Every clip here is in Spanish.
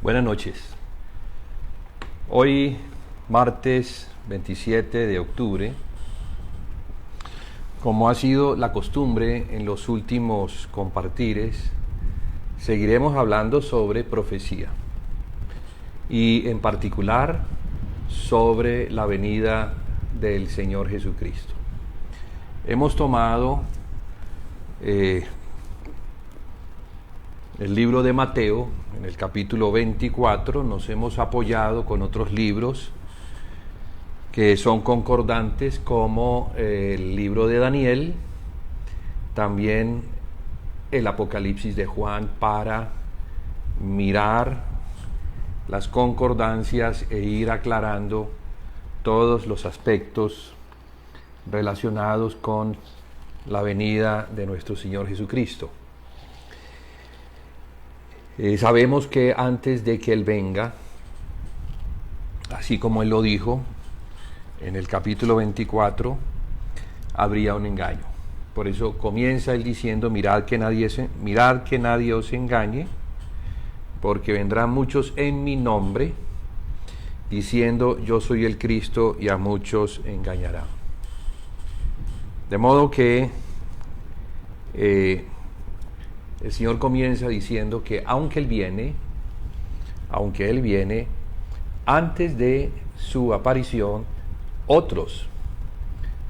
Buenas noches. Hoy, martes 27 de octubre, como ha sido la costumbre en los últimos compartires, seguiremos hablando sobre profecía y en particular sobre la venida del Señor Jesucristo. Hemos tomado el libro de Mateo, en el capítulo 24, nos hemos apoyado con otros libros que son concordantes, como el libro de Daniel, también el Apocalipsis de Juan, para mirar las concordancias e ir aclarando todos los aspectos relacionados con la venida de nuestro Señor Jesucristo. Sabemos que antes de que Él venga, así como Él lo dijo en el capítulo 24, habría un engaño. Por eso comienza Él diciendo: mirad que nadie os engañe, porque vendrán muchos en mi nombre, diciendo yo soy el Cristo, y a muchos engañará. De modo que el Señor comienza diciendo que aunque Él viene, antes de su aparición, otros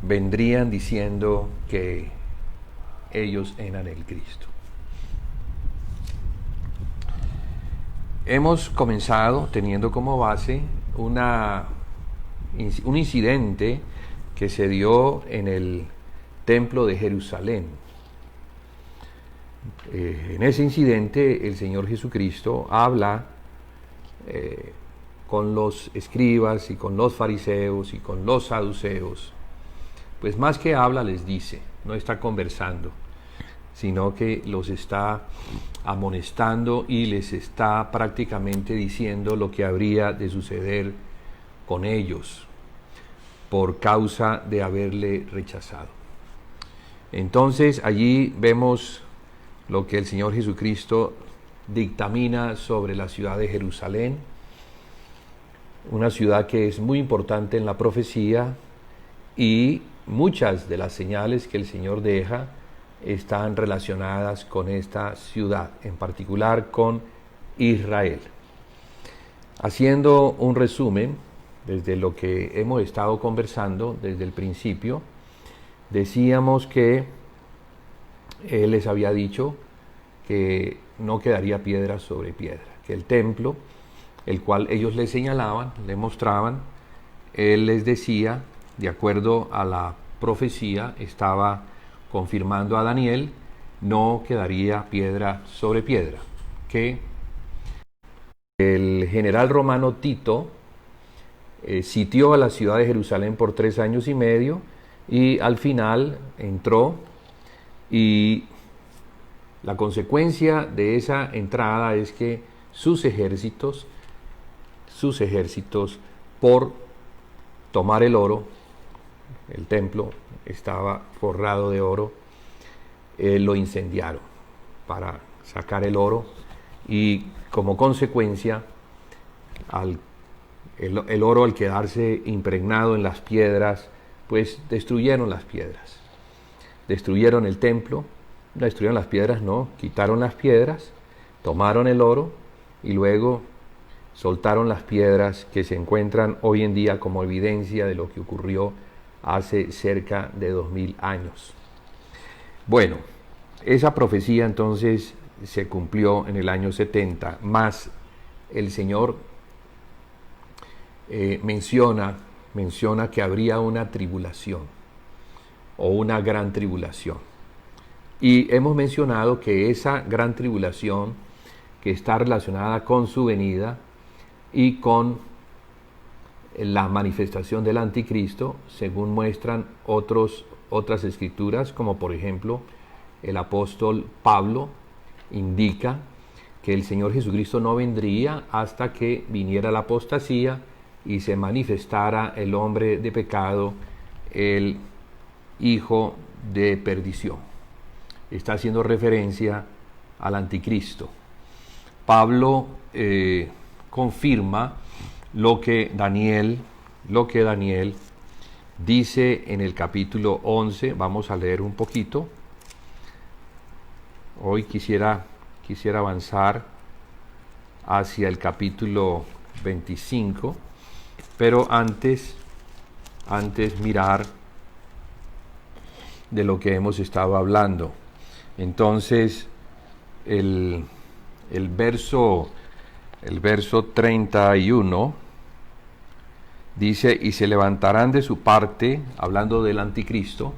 vendrían diciendo que ellos eran el Cristo. Hemos comenzado teniendo como base un incidente que se dio en el templo de Jerusalén. En ese incidente el Señor Jesucristo habla con los escribas y con los fariseos y con los saduceos. Pues más que habla, les dice, no está conversando, sino que los está amonestando y les está prácticamente diciendo lo que habría de suceder con ellos por causa de haberle rechazado. Entonces allí vemos lo que el Señor Jesucristo dictamina sobre la ciudad de Jerusalén, una ciudad que es muy importante en la profecía, y muchas de las señales que el Señor deja están relacionadas con esta ciudad, en particular con Israel. Haciendo un resumen desde lo que hemos estado conversando desde el principio, decíamos que Él les había dicho que no quedaría piedra sobre piedra, que el templo, el cual ellos le señalaban, le mostraban, Él les decía, de acuerdo a la profecía, estaba confirmando a Daniel, no quedaría piedra sobre piedra, que el general romano Tito sitió a la ciudad de Jerusalén por 3 años y medio, y al final entró, y la consecuencia de esa entrada es que sus ejércitos, por tomar el oro, el templo estaba forrado de oro, lo incendiaron para sacar el oro, y como consecuencia, el oro, al quedarse impregnado en las piedras, pues destruyeron las piedras. Destruyeron el templo, destruyeron las piedras, no, quitaron las piedras, tomaron el oro y luego soltaron las piedras que se encuentran hoy en día como evidencia de lo que ocurrió hace cerca de 2000 años. Bueno, esa profecía entonces se cumplió en el año 70, más el Señor menciona que habría una tribulación o una gran tribulación. Y hemos mencionado que esa gran tribulación, que está relacionada con su venida y con la manifestación del anticristo, según muestran otras escrituras, como por ejemplo el apóstol Pablo indica que el Señor Jesucristo no vendría hasta que viniera la apostasía y se manifestara el hombre de pecado, el hijo de perdición. Está haciendo referencia al anticristo. Pablo confirma lo que Daniel dice en el capítulo 11. Vamos a leer un poquito. Hoy quisiera avanzar hacia el capítulo 25, pero antes mirar de lo que hemos estado hablando. Entonces, el verso 31 dice: y se levantarán de su parte, hablando del anticristo,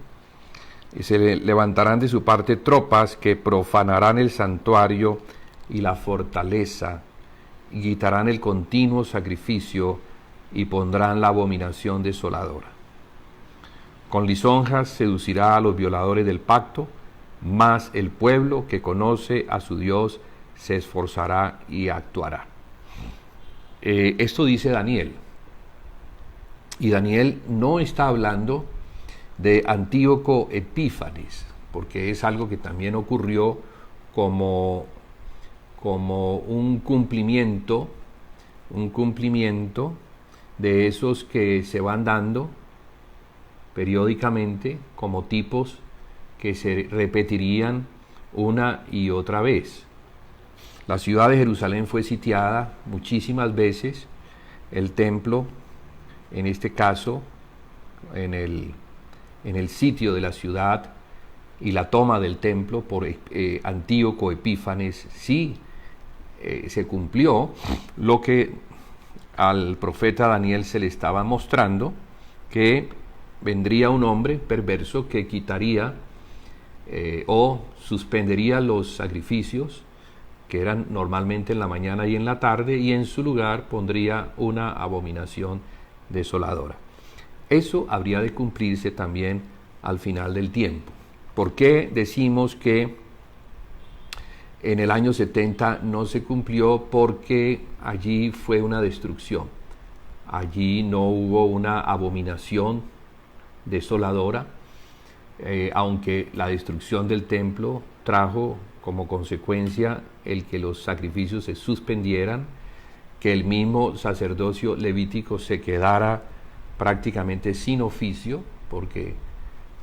y se levantarán de su parte tropas que profanarán el santuario y la fortaleza, y quitarán el continuo sacrificio, y pondrán la abominación desoladora. Con lisonjas seducirá a los violadores del pacto, mas el pueblo que conoce a su Dios se esforzará y actuará. Esto dice Daniel. Y Daniel no está hablando de Antíoco Epífanes, porque es algo que también ocurrió como un cumplimiento de esos que se van dando periódicamente como tipos que se repetirían una y otra vez. La ciudad de Jerusalén fue sitiada muchísimas veces, el templo, en este caso, en el sitio de la ciudad y la toma del templo por Antíoco Epífanes, sí se cumplió lo que al profeta Daniel se le estaba mostrando, que vendría un hombre perverso que quitaría o suspendería los sacrificios que eran normalmente en la mañana y en la tarde, y en su lugar pondría una abominación desoladora. Eso habría de cumplirse también al final del tiempo. ¿Por qué decimos que en el año 70 no se cumplió? Porque allí fue una destrucción. Allí no hubo una abominación desoladora, aunque la destrucción del templo trajo como consecuencia el que los sacrificios se suspendieran, que el mismo sacerdocio levítico se quedara prácticamente sin oficio, porque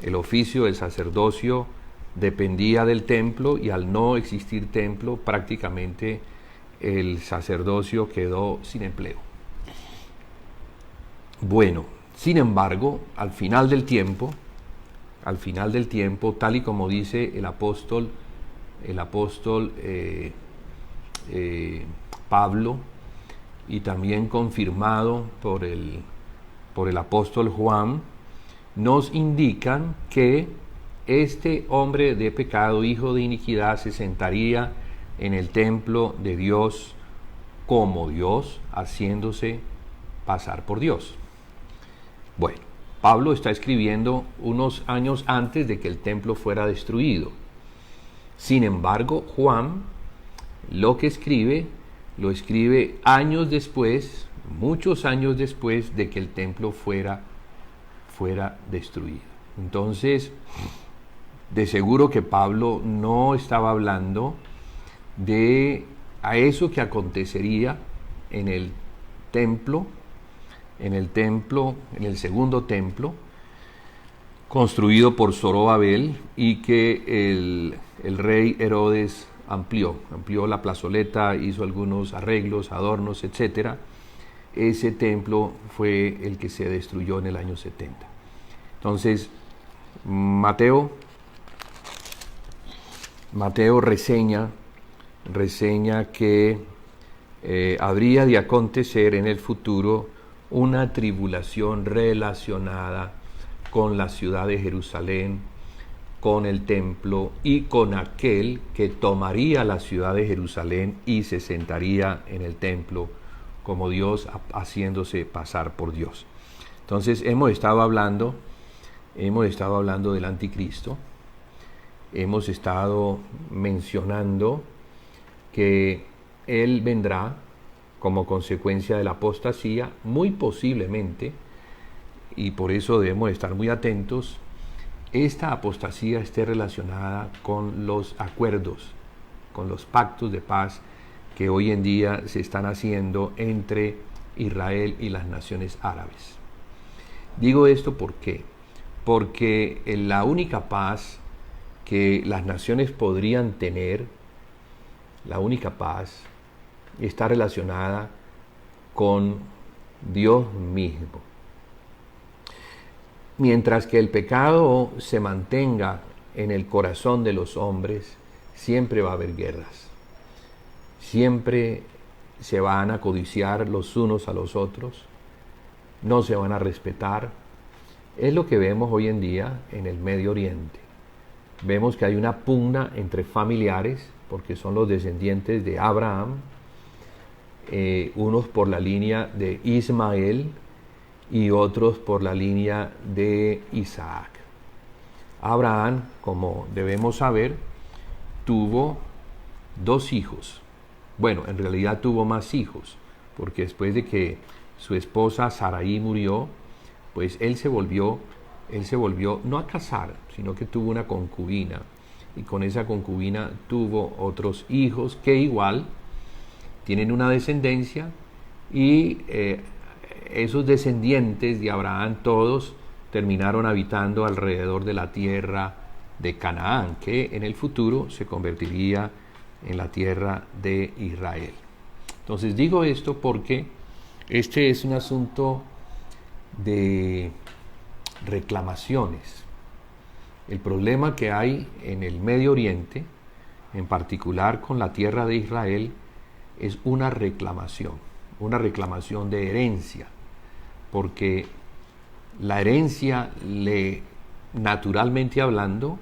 el oficio del sacerdocio dependía del templo, y al no existir templo, prácticamente el sacerdocio quedó sin empleo. Bueno, sin embargo, al final del tiempo, tal y como dice el apóstol Pablo, y también confirmado por el apóstol Juan, nos indican que este hombre de pecado, hijo de iniquidad, se sentaría en el templo de Dios como Dios, haciéndose pasar por Dios. Bueno, Pablo está escribiendo unos años antes de que el templo fuera destruido. Sin embargo, Juan lo que escribe, lo escribe años después, muchos años después de que el templo fuera destruido. Entonces, de seguro que Pablo no estaba hablando de a eso que acontecería en el templo, en el segundo templo, construido por Zorobabel, y que el rey Herodes amplió la plazoleta, hizo algunos arreglos, adornos, etc. Ese templo fue el que se destruyó en el año 70. Entonces, Mateo reseña que habría de acontecer en el futuro una tribulación relacionada con la ciudad de Jerusalén, con el templo y con aquel que tomaría la ciudad de Jerusalén y se sentaría en el templo como Dios, haciéndose pasar por Dios. Entonces hemos estado hablando del anticristo, hemos estado mencionando que él vendrá como consecuencia de la apostasía, muy posiblemente, y por eso debemos estar muy atentos, esta apostasía esté relacionada con los acuerdos, con los pactos de paz que hoy en día se están haciendo entre Israel y las naciones árabes. Digo esto ¿por qué? Porque la única paz que las naciones podrían tener, la única paz, está relacionada con Dios mismo. Mientras que el pecado se mantenga en el corazón de los hombres, siempre va a haber guerras. Siempre se van a codiciar los unos a los otros, no se van a respetar. Es lo que vemos hoy en día en el Medio Oriente. Vemos que hay una pugna entre familiares, porque son los descendientes de Abraham, unos por la línea de Ismael y otros por la línea de Isaac. Abraham, como debemos saber, tuvo 2 hijos. Bueno, en realidad tuvo más hijos, porque después de que su esposa Sarai murió, pues él se volvió no a casar, sino que tuvo una concubina, y con esa concubina tuvo otros hijos que igual tienen una descendencia, y esos descendientes de Abraham todos terminaron habitando alrededor de la tierra de Canaán, que en el futuro se convertiría en la tierra de Israel. Entonces digo esto porque este es un asunto de reclamaciones. El problema que hay en el Medio Oriente, en particular con la tierra de Israel, es una reclamación de herencia, porque la herencia, naturalmente hablando,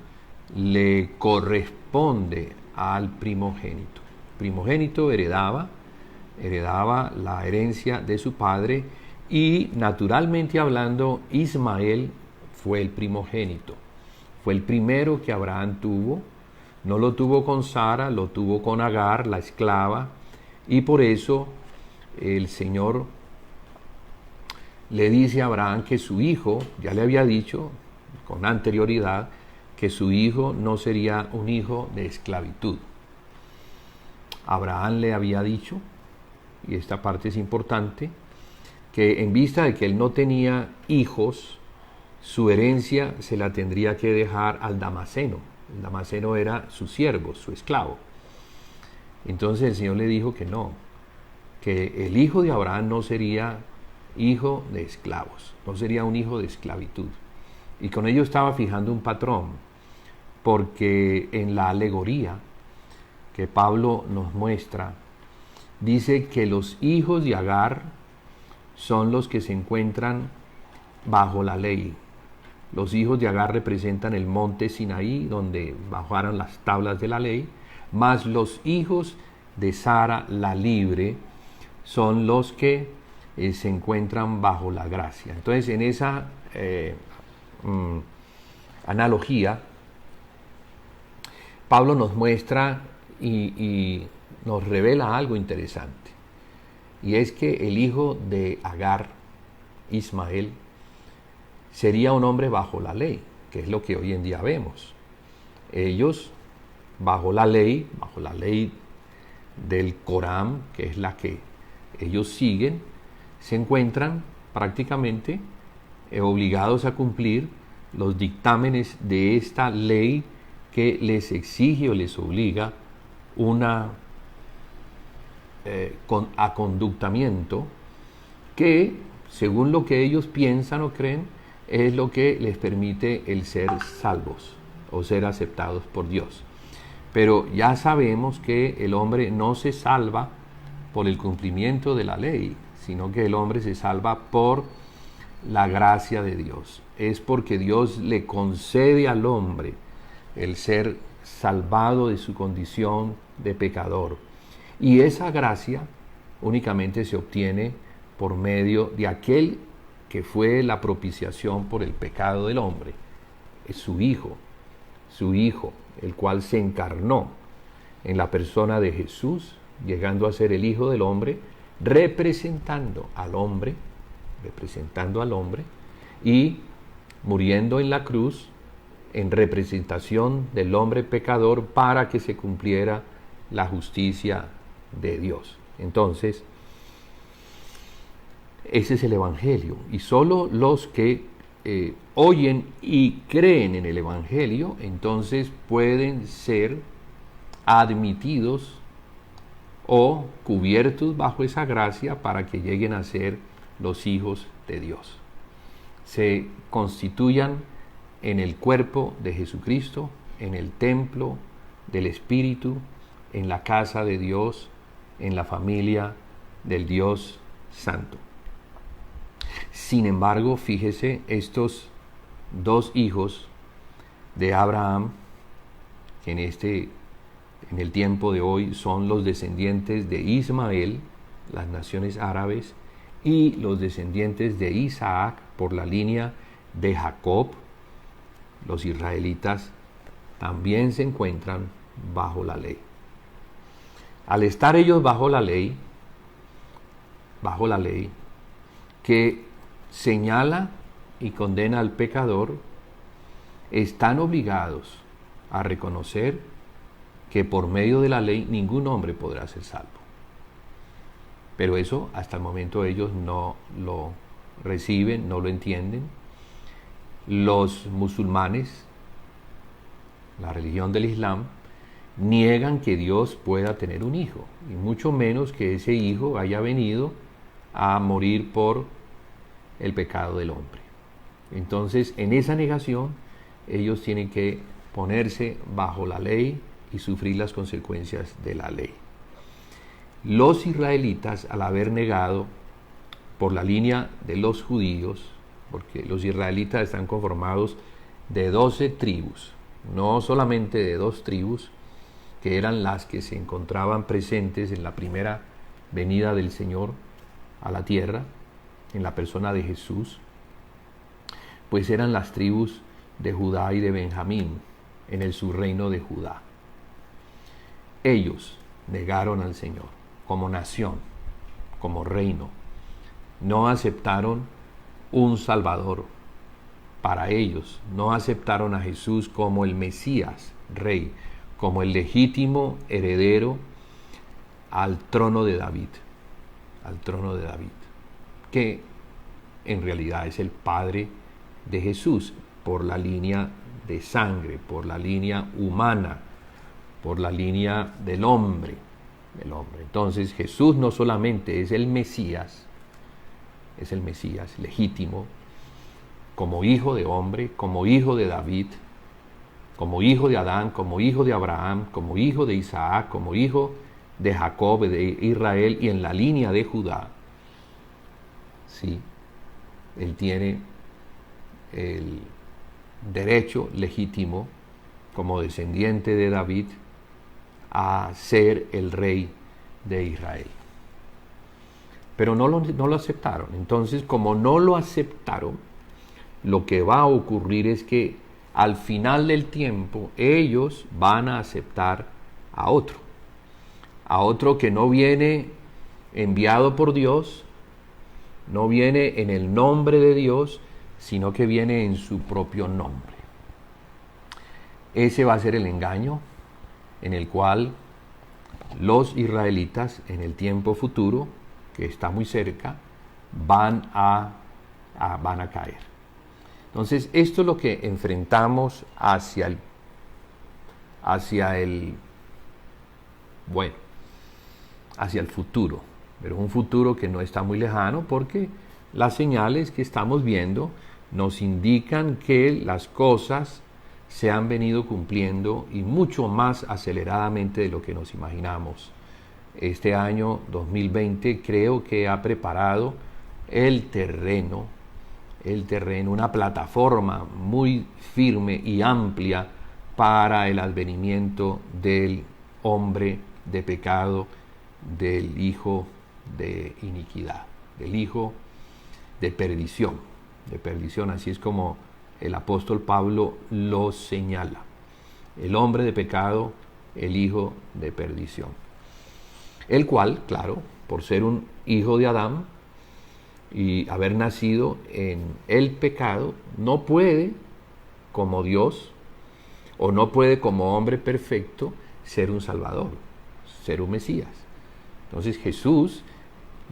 le corresponde al primogénito. El primogénito heredaba la herencia de su padre, y naturalmente hablando, Ismael fue el primogénito. Fue el primero que Abraham tuvo. No lo tuvo con Sara, lo tuvo con Agar, la esclava, y por eso el Señor le dice a Abraham que su hijo, ya le había dicho con anterioridad, que su hijo no sería un hijo de esclavitud. Abraham le había dicho, y esta parte es importante, que en vista de que él no tenía hijos, su herencia se la tendría que dejar al Damaseno. El Damaseno era su siervo, su esclavo. Entonces el Señor le dijo que no, que el hijo de Abraham no sería hijo de esclavos, no sería un hijo de esclavitud. Y con ello estaba fijando un patrón, porque en la alegoría que Pablo nos muestra, dice que los hijos de Agar son los que se encuentran bajo la ley. Los hijos de Agar representan el monte Sinaí, donde bajaron las tablas de la ley, más los hijos de Sara la libre son los que se encuentran bajo la gracia. Entonces, en esa analogía, Pablo nos muestra y nos revela algo interesante, y es que el hijo de Agar, Ismael, sería un hombre bajo la ley, que es lo que hoy en día vemos. Ellos, bajo la ley del Corán, que es la que ellos siguen, se encuentran prácticamente obligados a cumplir los dictámenes de esta ley que les exige o les obliga una aconductamiento que, según lo que ellos piensan o creen, es lo que les permite el ser salvos o ser aceptados por Dios. Pero ya sabemos que el hombre no se salva por el cumplimiento de la ley, sino que el hombre se salva por la gracia de Dios. Es porque Dios le concede al hombre el ser salvado de su condición de pecador. Y esa gracia únicamente se obtiene por medio de aquel que fue la propiciación por el pecado del hombre. Es su Hijo, el cual se encarnó en la persona de Jesús, llegando a ser el Hijo del Hombre, representando al hombre, y muriendo en la cruz en representación del hombre pecador para que se cumpliera la justicia de Dios. Entonces, ese es el Evangelio. Y solo los que oyen y creen en el Evangelio, entonces pueden ser admitidos o cubiertos bajo esa gracia para que lleguen a ser los hijos de Dios. Se constituyan en el cuerpo de Jesucristo, en el templo del Espíritu, en la casa de Dios, en la familia del Dios Santo. Sin embargo, fíjese, estos dos hijos de Abraham, que en el tiempo de hoy son los descendientes de Ismael, las naciones árabes, y los descendientes de Isaac por la línea de Jacob, los israelitas, también se encuentran bajo la ley. Al estar ellos bajo la ley que señala y condena al pecador, están obligados a reconocer que por medio de la ley ningún hombre podrá ser salvo. Pero eso hasta el momento ellos no lo reciben, no lo entienden. Los musulmanes, la religión del Islam, niegan que Dios pueda tener un hijo, y mucho menos que ese hijo haya venido a morir por el pecado del hombre. Entonces, en esa negación, ellos tienen que ponerse bajo la ley y sufrir las consecuencias de la ley. Los israelitas, al haber negado por la línea de los judíos, porque los israelitas están conformados de 12 tribus, no solamente de 2 tribus, que eran las que se encontraban presentes en la primera venida del Señor a la tierra, en la persona de Jesús, pues eran las tribus de Judá y de Benjamín, en el subreino de Judá. Ellos negaron al Señor como nación, como reino. No aceptaron un Salvador para ellos. No aceptaron a Jesús como el Mesías, Rey, como el legítimo heredero al trono de David, que en realidad es el Padre de Jesús, por la línea de sangre, por la línea humana, por la línea del hombre. Entonces Jesús no solamente es el Mesías legítimo, como hijo de hombre, como hijo de David, como hijo de Adán, como hijo de Abraham, como hijo de Isaac, como hijo de Jacob, de Israel, y en la línea de Judá. Sí, él tiene el derecho legítimo, como descendiente de David, a ser el rey de Israel. Pero no lo aceptaron. Entonces, como no lo aceptaron, lo que va a ocurrir es que al final del tiempo ellos van a aceptar a otro que no viene enviado por Dios, no viene en el nombre de Dios, sino que viene en su propio nombre. Ese va a ser el engaño en el cual los israelitas en el tiempo futuro, que está muy cerca, van a caer. Entonces, esto es lo que enfrentamos hacia el futuro, pero un futuro que no está muy lejano, porque las señales que estamos viendo nos indican que las cosas se han venido cumpliendo y mucho más aceleradamente de lo que nos imaginamos. Este año 2020 creo que ha preparado el terreno, una plataforma muy firme y amplia para el advenimiento del hombre de pecado, del hijo de iniquidad, del hijo de perdición, así es como el apóstol Pablo lo señala. El hombre de pecado, el hijo de perdición. El cual, claro, por ser un hijo de Adán y haber nacido en el pecado, no puede, como Dios, o no puede como hombre perfecto, ser un Salvador, ser un Mesías. Entonces Jesús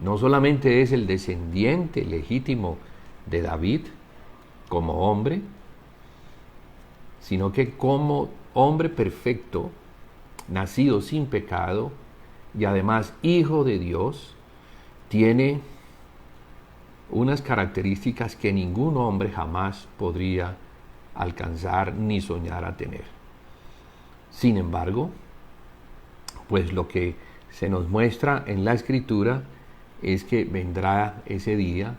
no solamente es el descendiente legítimo de David como hombre, sino que como hombre perfecto, nacido sin pecado y además hijo de Dios, tiene unas características que ningún hombre jamás podría alcanzar ni soñar a tener. Sin embargo, pues lo que se nos muestra en la Escritura es que vendrá ese día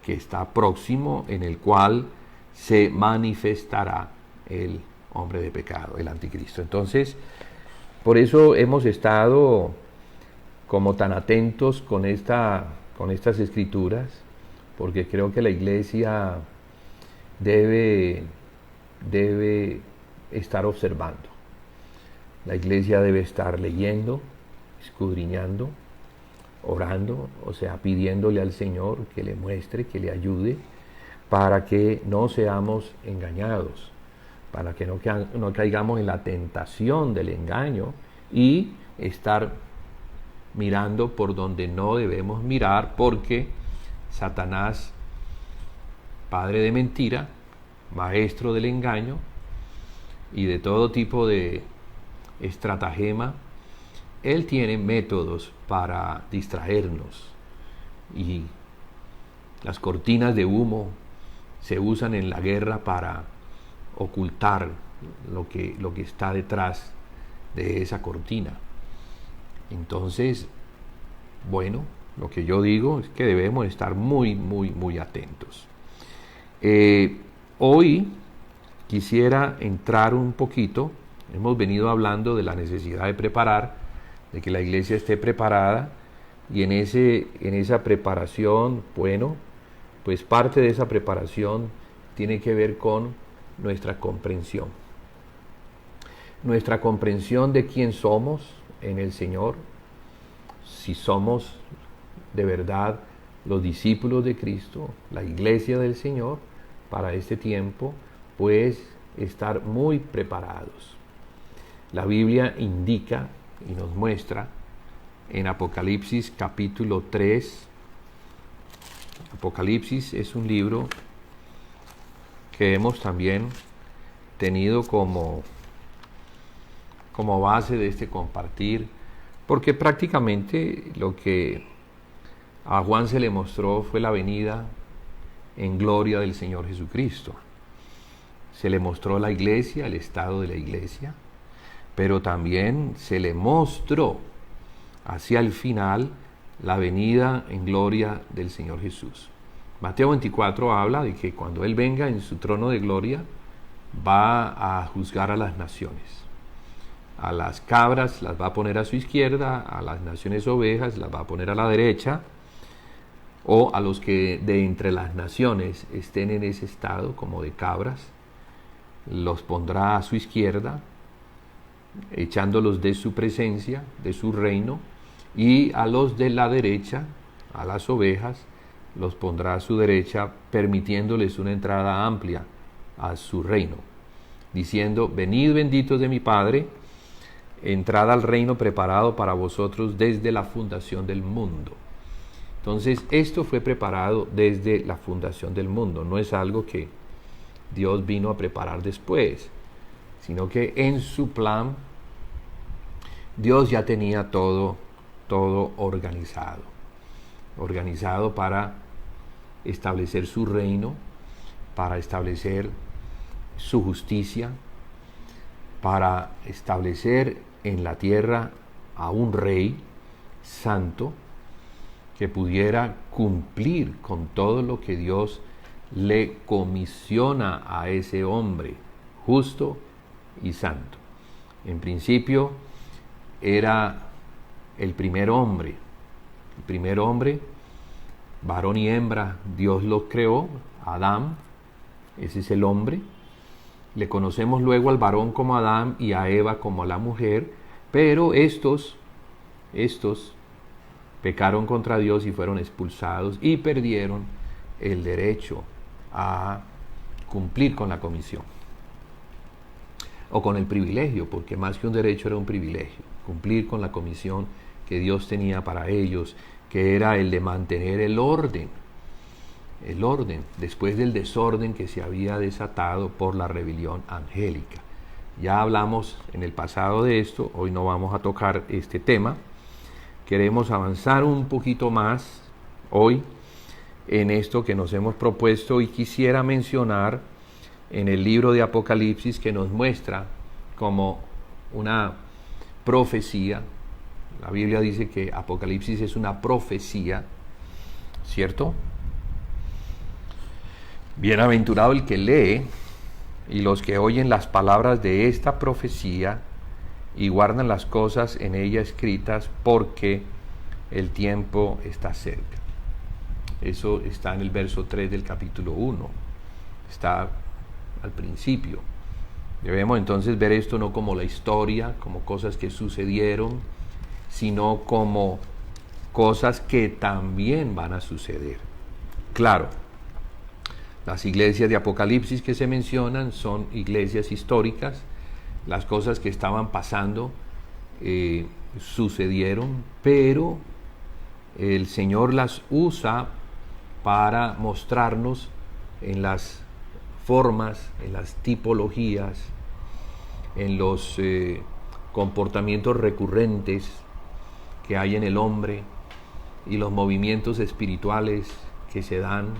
que está próximo, en el cual se manifestará el hombre de pecado, el anticristo. Entonces, por eso hemos estado como tan atentos con estas escrituras, porque creo que la iglesia debe estar observando. La iglesia debe estar leyendo, escudriñando, orando, o sea, pidiéndole al Señor que le muestre, que le ayude, para que no seamos engañados, para que no caigamos en la tentación del engaño y estar mirando por donde no debemos mirar, porque Satanás, padre de mentira, maestro del engaño y de todo tipo de estratagema, él tiene métodos para distraernos, y las cortinas de humo se usan en la guerra para ocultar lo que está detrás de esa cortina. Entonces, bueno, lo que yo digo es que debemos estar muy, muy, muy atentos. Hoy quisiera entrar un poquito, hemos venido hablando de la necesidad de preparar, de que la iglesia esté preparada, y en esa preparación, bueno, pues parte de esa preparación tiene que ver con nuestra comprensión. Nuestra comprensión de quién somos en el Señor, si somos de verdad los discípulos de Cristo, la iglesia del Señor, para este tiempo, pues estar muy preparados. La Biblia indica y nos muestra en Apocalipsis capítulo 3. Apocalipsis es un libro que hemos también tenido como base de este compartir, porque prácticamente lo que a Juan se le mostró fue la venida en gloria del Señor Jesucristo. Se le mostró la iglesia, el estado de la iglesia, pero también se le mostró hacia el final la venida en gloria del Señor Jesús. Mateo 24 habla de que cuando Él venga en su trono de gloria, va a juzgar a las naciones. A las cabras las va a poner a su izquierda, a las naciones ovejas las va a poner a la derecha, o a los que de entre las naciones estén en ese estado como de cabras, los pondrá a su izquierda, echándolos de su presencia, de su reino, y a los de la derecha, a las ovejas, los pondrá a su derecha, permitiéndoles una entrada amplia a su reino, diciendo: venid benditos de mi Padre, entrad al reino preparado para vosotros desde la fundación del mundo. Entonces, esto fue preparado desde la fundación del mundo, no es algo que Dios vino a preparar después, sino que en su plan Dios ya tenía todo organizado para establecer su reino, para establecer su justicia, para establecer en la tierra a un rey santo que pudiera cumplir con todo lo que Dios le comisiona a ese hombre justo y santo. En principio era el primer hombre, varón y hembra, Dios los creó, Adán, ese es el hombre. Le conocemos luego al varón como Adán y a Eva como a la mujer, pero estos pecaron contra Dios y fueron expulsados y perdieron el derecho a cumplir con la comisión, o con el privilegio, porque más que un derecho era un privilegio, cumplir con la comisión que Dios tenía para ellos, que era el de mantener el orden, después del desorden que se había desatado por la rebelión angélica. Ya hablamos en el pasado de esto, hoy no vamos a tocar este tema. Queremos avanzar un poquito más hoy en esto que nos hemos propuesto, y quisiera mencionar en el libro de Apocalipsis, que nos muestra como una profecía. La Biblia dice que Apocalipsis es una profecía, ¿cierto? Bienaventurado el que lee y los que oyen las palabras de esta profecía y guardan las cosas en ella escritas, porque el tiempo está cerca. Eso está en el verso 3 del capítulo 1. Está al principio. Debemos entonces ver esto no como la historia, como cosas que sucedieron, sino como cosas que también van a suceder. Claro, las iglesias de Apocalipsis que se mencionan son iglesias históricas. Las cosas que estaban pasando sucedieron, pero el Señor las usa para mostrarnos en las formas, en las tipologías, en los comportamientos recurrentes que hay en el hombre y los movimientos espirituales que se dan,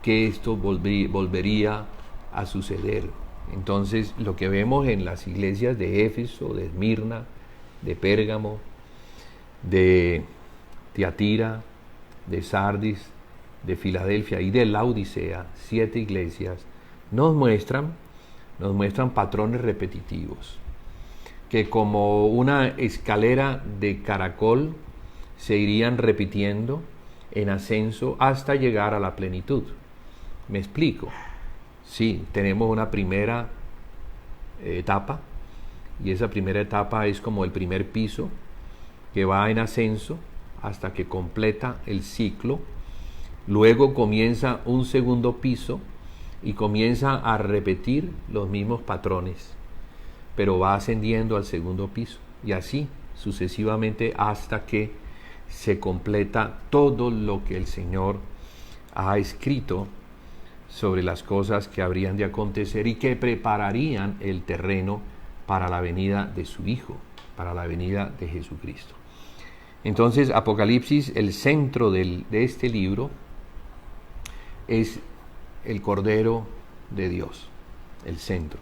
que esto volvería a suceder. Entonces, lo que vemos en las iglesias de Éfeso, de Esmirna, de Pérgamo, de Tiatira, de Sardis, de Filadelfia y de Laodicea, 7 iglesias, nos muestran patrones repetitivos, que como una escalera de caracol se irían repitiendo en ascenso hasta llegar a la plenitud. ¿Me explico? Sí, tenemos una primera etapa, y esa primera etapa es como el primer piso que va en ascenso hasta que completa el ciclo. Luego comienza un segundo piso y comienza a repetir los mismos patrones, pero va ascendiendo al segundo piso, y así sucesivamente hasta que se completa todo lo que el Señor ha escrito sobre las cosas que habrían de acontecer y que prepararían el terreno para la venida de su Hijo, para la venida de Jesucristo. Entonces, Apocalipsis, el centro de este libro, es el Cordero de Dios, el centro.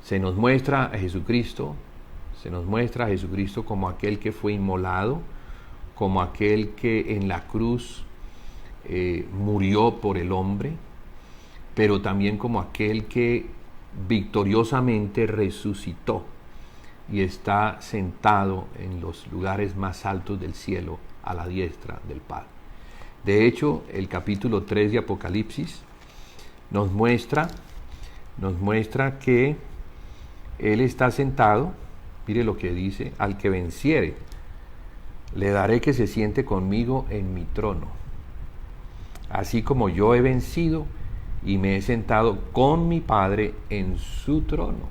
Se nos muestra a Jesucristo, como aquel que fue inmolado, como aquel que en la cruz murió por el hombre, pero también como aquel que victoriosamente resucitó y está sentado en los lugares más altos del cielo a la diestra del Padre. De hecho, el capítulo 3 de Apocalipsis nos muestra que Él está sentado. Mire lo que dice: al que venciere, le daré que se siente conmigo en mi trono, así como yo he vencido y me he sentado con mi Padre en su trono.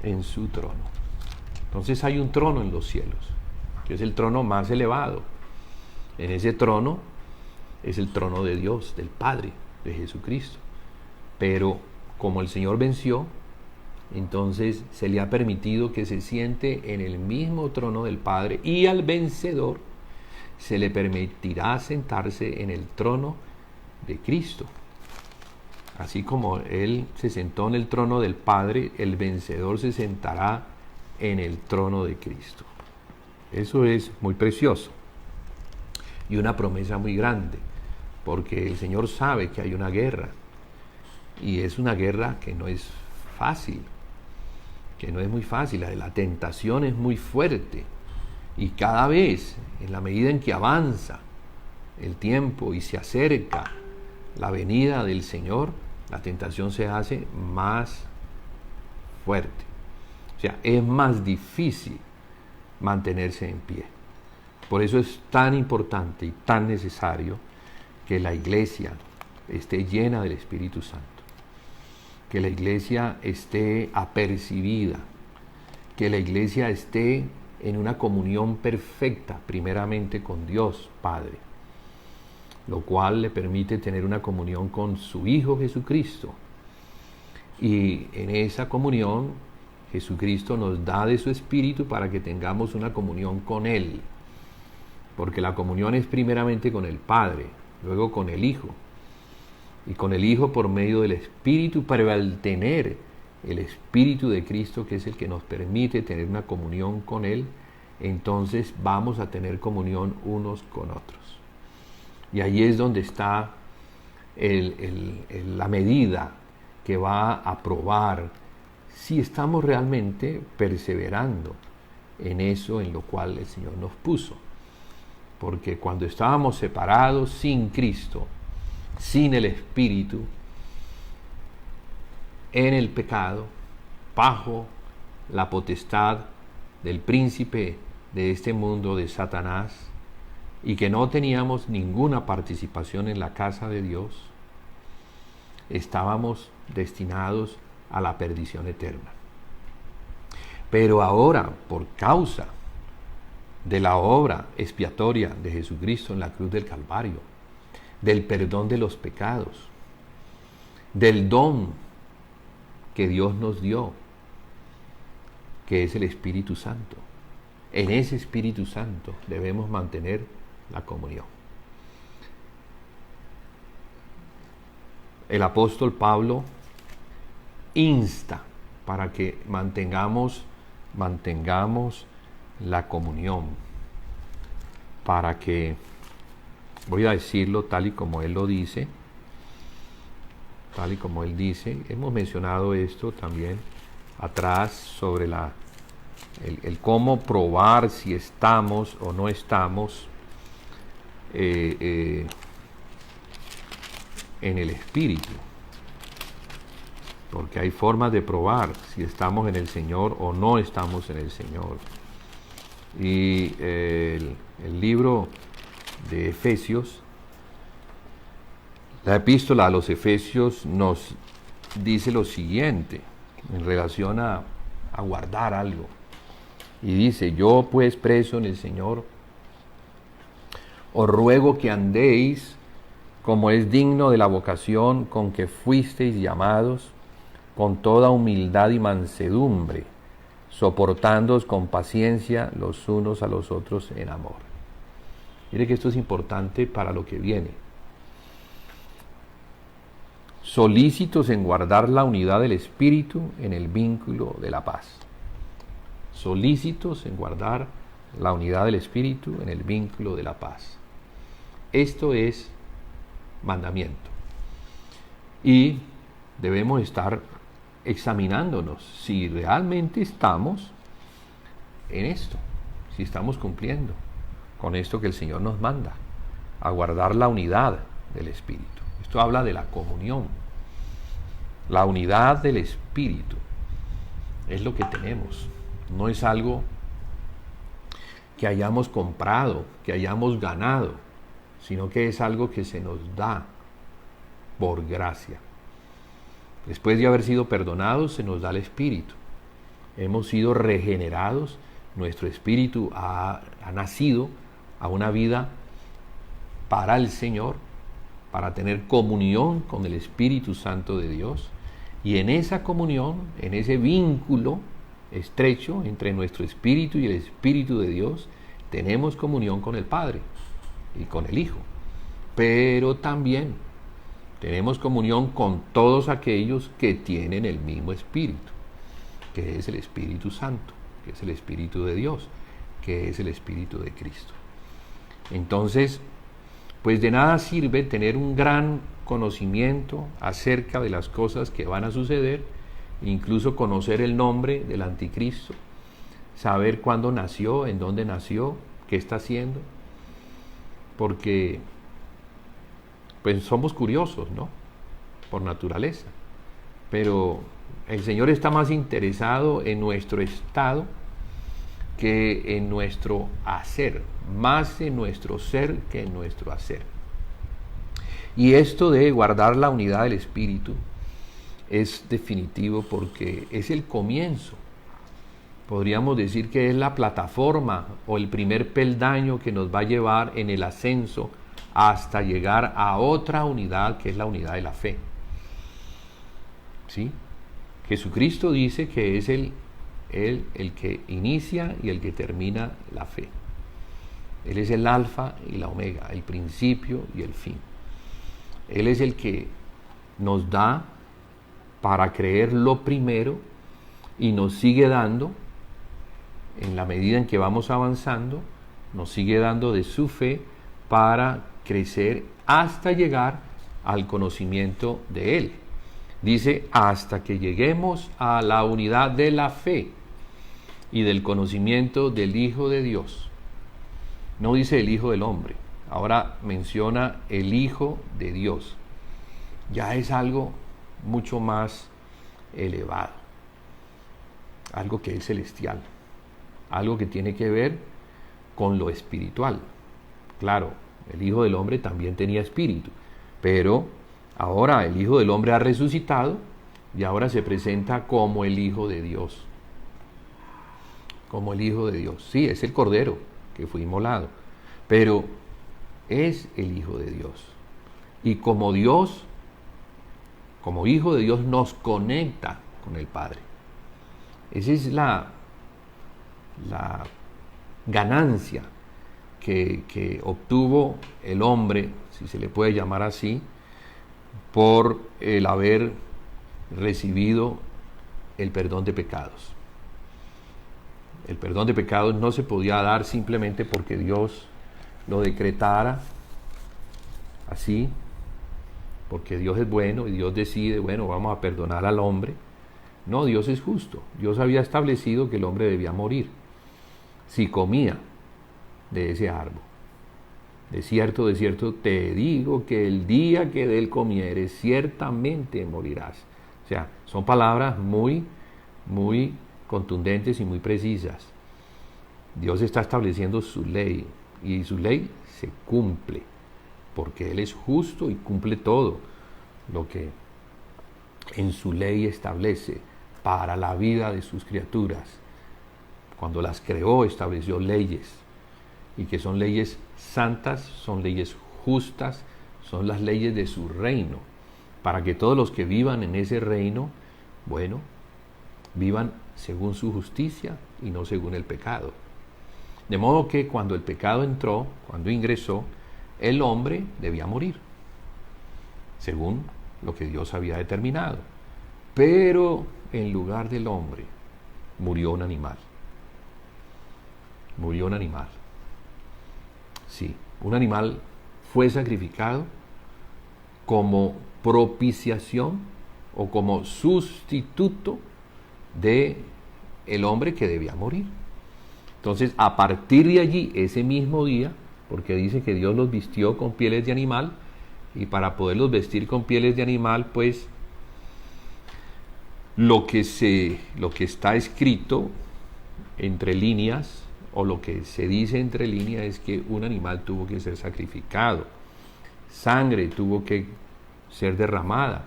En su trono. Entonces hay un trono en los cielos, que es el trono más elevado. En ese trono es el trono de Dios, del Padre, de Jesucristo. Pero como el Señor venció, entonces se le ha permitido que se siente en el mismo trono del Padre, y al vencedor se le permitirá sentarse en el trono de Cristo. Así como Él se sentó en el trono del Padre, el vencedor se sentará en el trono de Cristo. Eso es muy precioso y una promesa muy grande, porque el Señor sabe que hay una guerra, y es una guerra que no es fácil, que no es muy fácil. La tentación es muy fuerte, y cada vez, en la medida en que avanza el tiempo y se acerca la venida del Señor, la tentación se hace más fuerte. O sea, es más difícil mantenerse en pie. Por eso es tan importante y tan necesario que la iglesia esté llena del Espíritu Santo, que la iglesia esté apercibida, que la iglesia esté en una comunión perfecta, primeramente con Dios Padre, lo cual le permite tener una comunión con su Hijo Jesucristo. Y en esa comunión, Jesucristo nos da de su Espíritu para que tengamos una comunión con Él. Porque la comunión es primeramente con el Padre, luego con el Hijo. Y con el Hijo por medio del Espíritu, pero al tener el Espíritu de Cristo, que es el que nos permite tener una comunión con Él, entonces vamos a tener comunión unos con otros. Y ahí es donde está la medida que va a probar si estamos realmente perseverando en eso en lo cual el Señor nos puso. Porque cuando estábamos separados sin Cristo, sin el Espíritu, en el pecado, bajo la potestad del príncipe de este mundo, de Satanás, y que no teníamos ninguna participación en la casa de Dios, estábamos destinados a la perdición eterna. Pero ahora, por causa de la obra expiatoria de Jesucristo en la cruz del Calvario, del perdón de los pecados, del don que Dios nos dio, que es el Espíritu Santo. En ese Espíritu Santo debemos mantener la comunión. El apóstol Pablo insta para que mantengamos la comunión, para que, voy a decirlo tal y como él lo dice, tal y como él dice. Hemos mencionado esto también atrás sobre el cómo probar si estamos o no estamos en el Espíritu, porque hay formas de probar si estamos en el Señor o no estamos en el Señor. Y el libro de Efesios, la epístola a los Efesios nos dice lo siguiente en relación a guardar algo. Y dice: yo pues, preso en el Señor, os ruego que andéis como es digno de la vocación con que fuisteis llamados, con toda humildad y mansedumbre, soportándoos con paciencia los unos a los otros en amor. Mire que esto es importante para lo que viene. Solícitos en guardar la unidad del Espíritu en el vínculo de la paz. Solícitos en guardar la unidad del Espíritu en el vínculo de la paz. Esto es mandamiento. Y debemos estar examinándonos si realmente estamos en esto, si estamos cumpliendo con esto que el Señor nos manda, a guardar la unidad del Espíritu. Esto habla de la comunión. La unidad del Espíritu es lo que tenemos. No es algo que hayamos comprado, que hayamos ganado, sino que es algo que se nos da por gracia. Después de haber sido perdonados, se nos da el Espíritu. Hemos sido regenerados, nuestro espíritu ha nacido a una vida para el Señor, para tener comunión con el Espíritu Santo de Dios. Y en esa comunión, en ese vínculo estrecho entre nuestro espíritu y el Espíritu de Dios, tenemos comunión con el Padre y con el Hijo. Pero también tenemos comunión con todos aquellos que tienen el mismo Espíritu, que es el Espíritu Santo, que es el Espíritu de Dios, que es el Espíritu de Cristo. Entonces, pues de nada sirve tener un gran conocimiento acerca de las cosas que van a suceder, incluso conocer el nombre del anticristo, saber cuándo nació, en dónde nació, qué está haciendo, porque pues somos curiosos, ¿no? Por naturaleza. Pero el Señor está más interesado en nuestro estado que en nuestro hacer, más en nuestro ser que en nuestro hacer. Y esto de guardar la unidad del Espíritu es definitivo porque es el comienzo Podríamos decir que es la plataforma o el primer peldaño que nos va a llevar en el ascenso hasta llegar a otra unidad, que es la unidad de la fe. ¿Sí? Jesucristo dice que es el que inicia y el que termina la fe. Él es el alfa y la omega, el principio y el fin. Él es el que nos da para creer lo primero y nos sigue dando, en la medida en que vamos avanzando, nos sigue dando de su fe para crecer hasta llegar al conocimiento de Él. Dice, hasta que lleguemos a la unidad de la fe y del conocimiento del Hijo de Dios. No dice el Hijo del Hombre, ahora menciona el Hijo de Dios. Ya es algo mucho más elevado, algo que es celestial, algo que tiene que ver con lo espiritual. Claro, el Hijo del Hombre también tenía espíritu, pero ahora el Hijo del Hombre ha resucitado y ahora se presenta como el Hijo de Dios. Como el Hijo de Dios. Sí, es el Cordero que fue inmolado, pero es el Hijo de Dios. Y como Dios, como Hijo de Dios, nos conecta con el Padre. Esa es la ganancia que obtuvo el hombre, si se le puede llamar así, por el haber recibido el perdón de pecados. El perdón de pecados no se podía dar simplemente porque Dios lo decretara así, porque Dios es bueno y Dios decide, bueno, vamos a perdonar al hombre. No, Dios es justo. Dios había establecido que el hombre debía morir si comía de ese árbol. De cierto, te digo que el día que de él comieres, ciertamente morirás. O sea, son palabras muy, muy contundentes y muy precisas. Dios está estableciendo su ley y su ley se cumple porque Él es justo y cumple todo lo que en su ley establece para la vida de sus criaturas. Cuando las creó, estableció leyes, y que son leyes santas, son leyes justas, son las leyes de su reino, para que todos los que vivan en ese reino, bueno, vivan según su justicia y no según el pecado. De modo que cuando el pecado entró, cuando ingresó, el hombre debía morir, según lo que Dios había determinado. Pero en lugar del hombre, murió un animal. Murió un animal. Sí, un animal fue sacrificado como propiciación o como sustituto de el hombre que debía morir. Entonces, a partir de allí, ese mismo día, porque dice que Dios los vistió con pieles de animal, y para poderlos vestir con pieles de animal, pues lo que está escrito entre líneas, o lo que se dice entre líneas, es que un animal tuvo que ser sacrificado, sangre tuvo que ser derramada,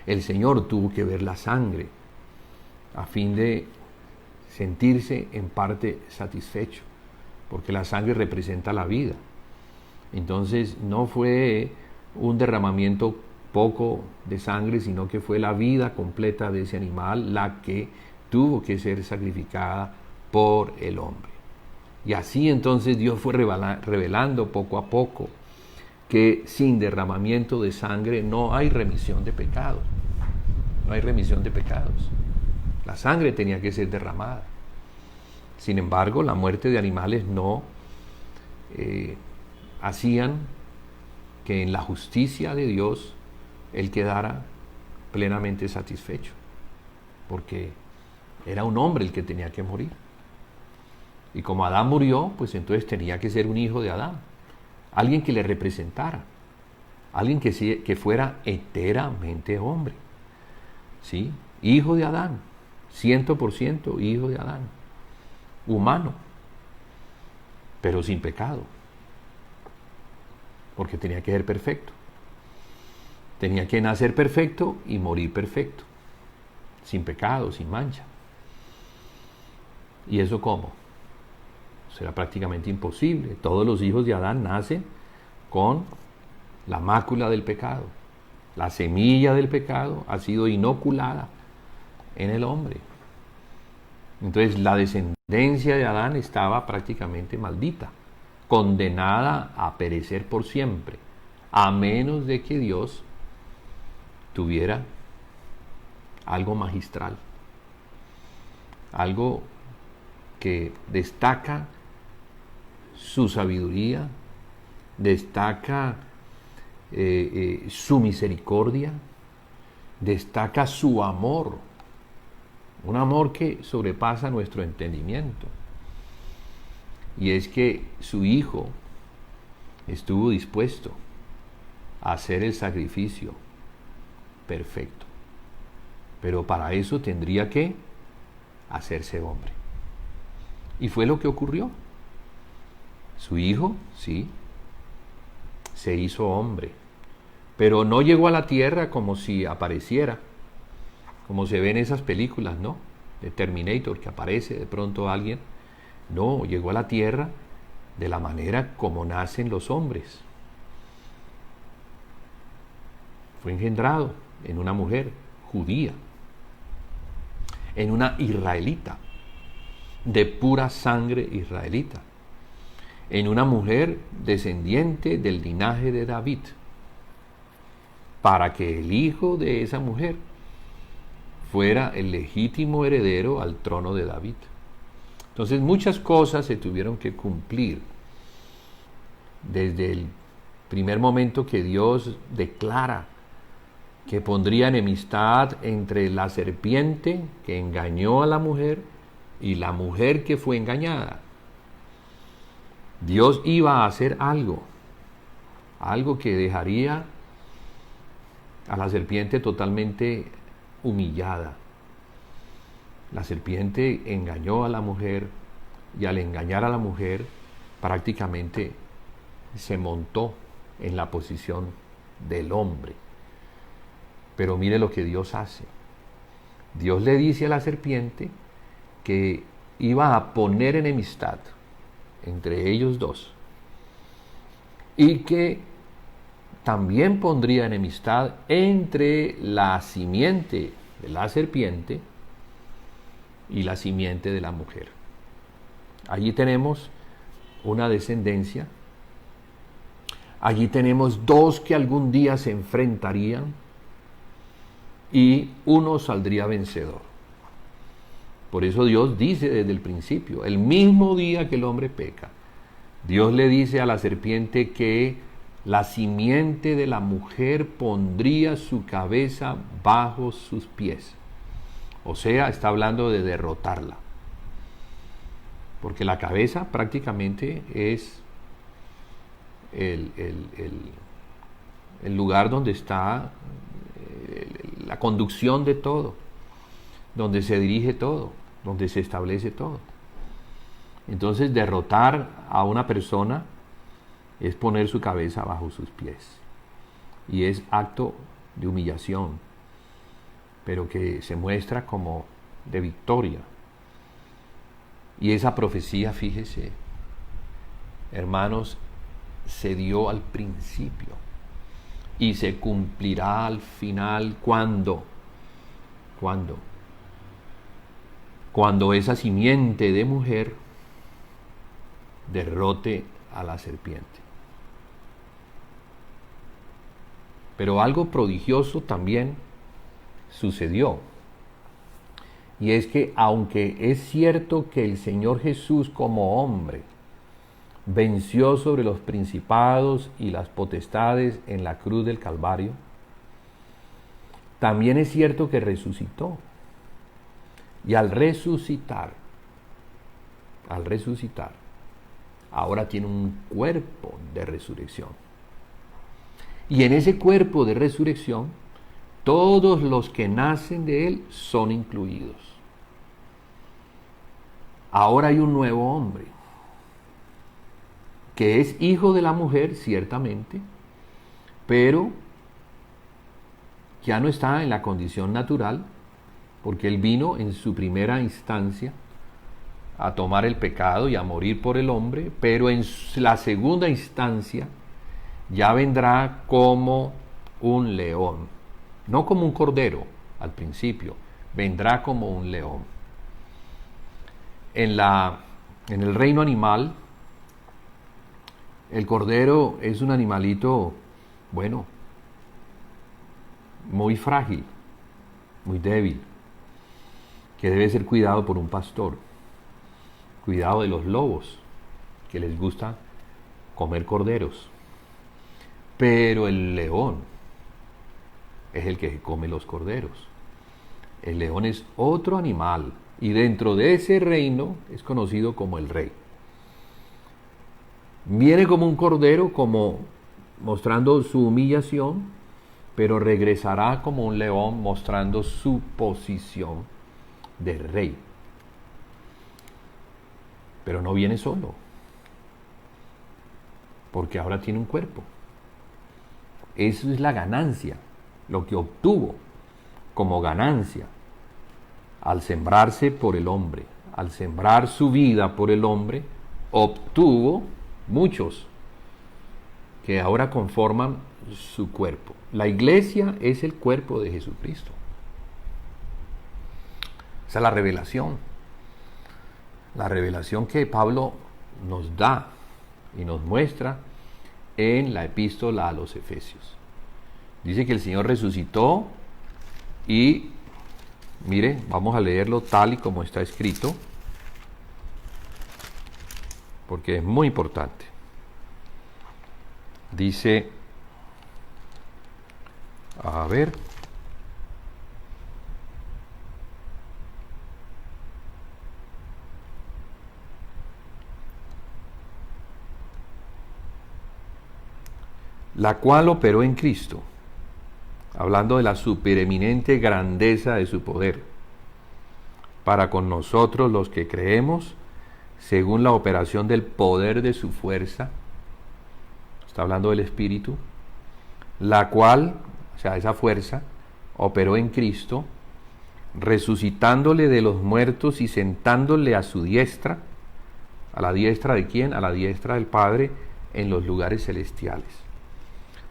el Señor tuvo que ver la sangre a fin de sentirse en parte satisfecho, porque la sangre representa la vida. Entonces no fue un derramamiento poco de sangre, sino que fue la vida completa de ese animal la que tuvo que ser sacrificada por el hombre. Y así entonces Dios fue revelando poco a poco que sin derramamiento de sangre no hay remisión de pecados. No hay remisión de pecados. La sangre tenía que ser derramada. Sin embargo, la muerte de animales no hacían que en la justicia de Dios Él quedara plenamente satisfecho, porque era un hombre el que tenía que morir. Y como Adán murió, pues entonces tenía que ser un hijo de Adán, alguien que le representara, alguien que fuera enteramente hombre, ¿sí? Hijo de Adán, 100% hijo de Adán, humano, pero sin pecado, porque tenía que ser perfecto. Tenía que nacer perfecto y morir perfecto, sin pecado, sin mancha. ¿Y eso cómo? Será prácticamente imposible. Todos los hijos de Adán nacen con la mácula del pecado. La semilla del pecado ha sido inoculada en el hombre. Entonces la descendencia de Adán estaba prácticamente maldita, condenada a perecer por siempre, a menos de que Dios tuviera algo magistral, algo que destaca su sabiduría, destaca su misericordia, destaca su amor, un amor que sobrepasa nuestro entendimiento. Y es que su Hijo estuvo dispuesto a hacer el sacrificio perfecto, pero para eso tendría que hacerse hombre. Y fue lo que ocurrió. Su Hijo, sí, se hizo hombre, pero no llegó a la tierra como si apareciera, como se ve en esas películas, ¿no? De Terminator, que aparece de pronto alguien. No, llegó a la tierra de la manera como nacen los hombres. Fue engendrado en una mujer judía, en una israelita, de pura sangre israelita, en una mujer descendiente del linaje de David, para que el hijo de esa mujer fuera el legítimo heredero al trono de David. Entonces muchas cosas se tuvieron que cumplir desde el primer momento que Dios declara que pondría enemistad entre la serpiente que engañó a la mujer y la mujer que fue engañada. Dios iba a hacer algo que dejaría a la serpiente totalmente humillada. La serpiente engañó a la mujer y al engañar a la mujer prácticamente se montó en la posición del hombre. Pero mire lo que Dios hace. Dios le dice a la serpiente que iba a poner enemistad entre ellos dos y que también pondría enemistad entre la simiente de la serpiente y la simiente de la mujer. Allí tenemos una descendencia, allí tenemos dos que algún día se enfrentarían y uno saldría vencedor. Por eso Dios dice desde el principio, el mismo día que el hombre peca, Dios le dice a la serpiente que la simiente de la mujer pondría su cabeza bajo sus pies. O sea, está hablando de derrotarla. Porque la cabeza prácticamente es el lugar donde está la conducción de todo, donde se dirige todo, donde se establece todo. Entonces, derrotar a una persona es poner su cabeza bajo sus pies. Y es acto de humillación, pero que se muestra como de victoria. Y esa profecía, fíjese, hermanos, se dio al principio y se cumplirá al final. ¿Cuándo? Cuando esa simiente de mujer derrote a la serpiente. Pero algo prodigioso también sucedió. Y es que aunque es cierto que el Señor Jesús como hombre venció sobre los principados y las potestades en la cruz del Calvario, también es cierto que resucitó. Y al resucitar, ahora tiene un cuerpo de resurrección. Y en ese cuerpo de resurrección, todos los que nacen de él son incluidos. Ahora hay un nuevo hombre, que es hijo de la mujer, ciertamente, pero ya no está en la condición natural, porque él vino en su primera instancia a tomar el pecado y a morir por el hombre, pero en la segunda instancia ya vendrá como un león, no como un cordero al principio, vendrá como un león. En el reino animal, el cordero es un animalito, bueno, muy frágil, muy débil, que debe ser cuidado por un pastor. Cuidado de los lobos, que les gusta comer corderos. Pero el león es el que come los corderos. El león es otro animal y dentro de ese reino es conocido como el rey. Viene como un cordero, como mostrando su humillación, pero regresará como un león mostrando su posición de rey. Pero no viene solo, porque ahora tiene un cuerpo. Eso es la ganancia, lo que obtuvo como ganancia al sembrarse por el hombre, al sembrar su vida por el hombre, obtuvo muchos que ahora conforman su cuerpo. La iglesia es el cuerpo de Jesucristo. Esa es la revelación. La revelación que Pablo nos da y nos muestra en la epístola a los Efesios. Dice que el Señor resucitó y, mire, vamos a leerlo tal y como está escrito, porque es muy importante. Dice, a ver, la cual operó en Cristo, hablando de la supereminente grandeza de su poder, para con nosotros los que creemos, según la operación del poder de su fuerza, está hablando del Espíritu, la cual, o sea, esa fuerza, operó en Cristo, resucitándole de los muertos y sentándole a su diestra. ¿A la diestra de quién? A la diestra del Padre, en los lugares celestiales.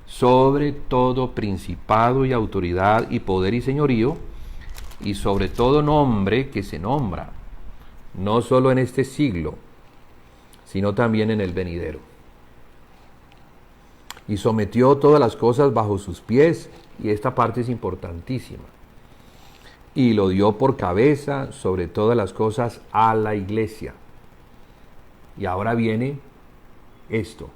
Sobre todo principado y autoridad y poder y señorío, y sobre todo nombre que se nombra, no solo en este siglo, sino también en el venidero. Y sometió todas las cosas bajo sus pies, y esta parte es importantísima. Y lo dio por cabeza sobre todas las cosas a la iglesia. Y ahora viene esto,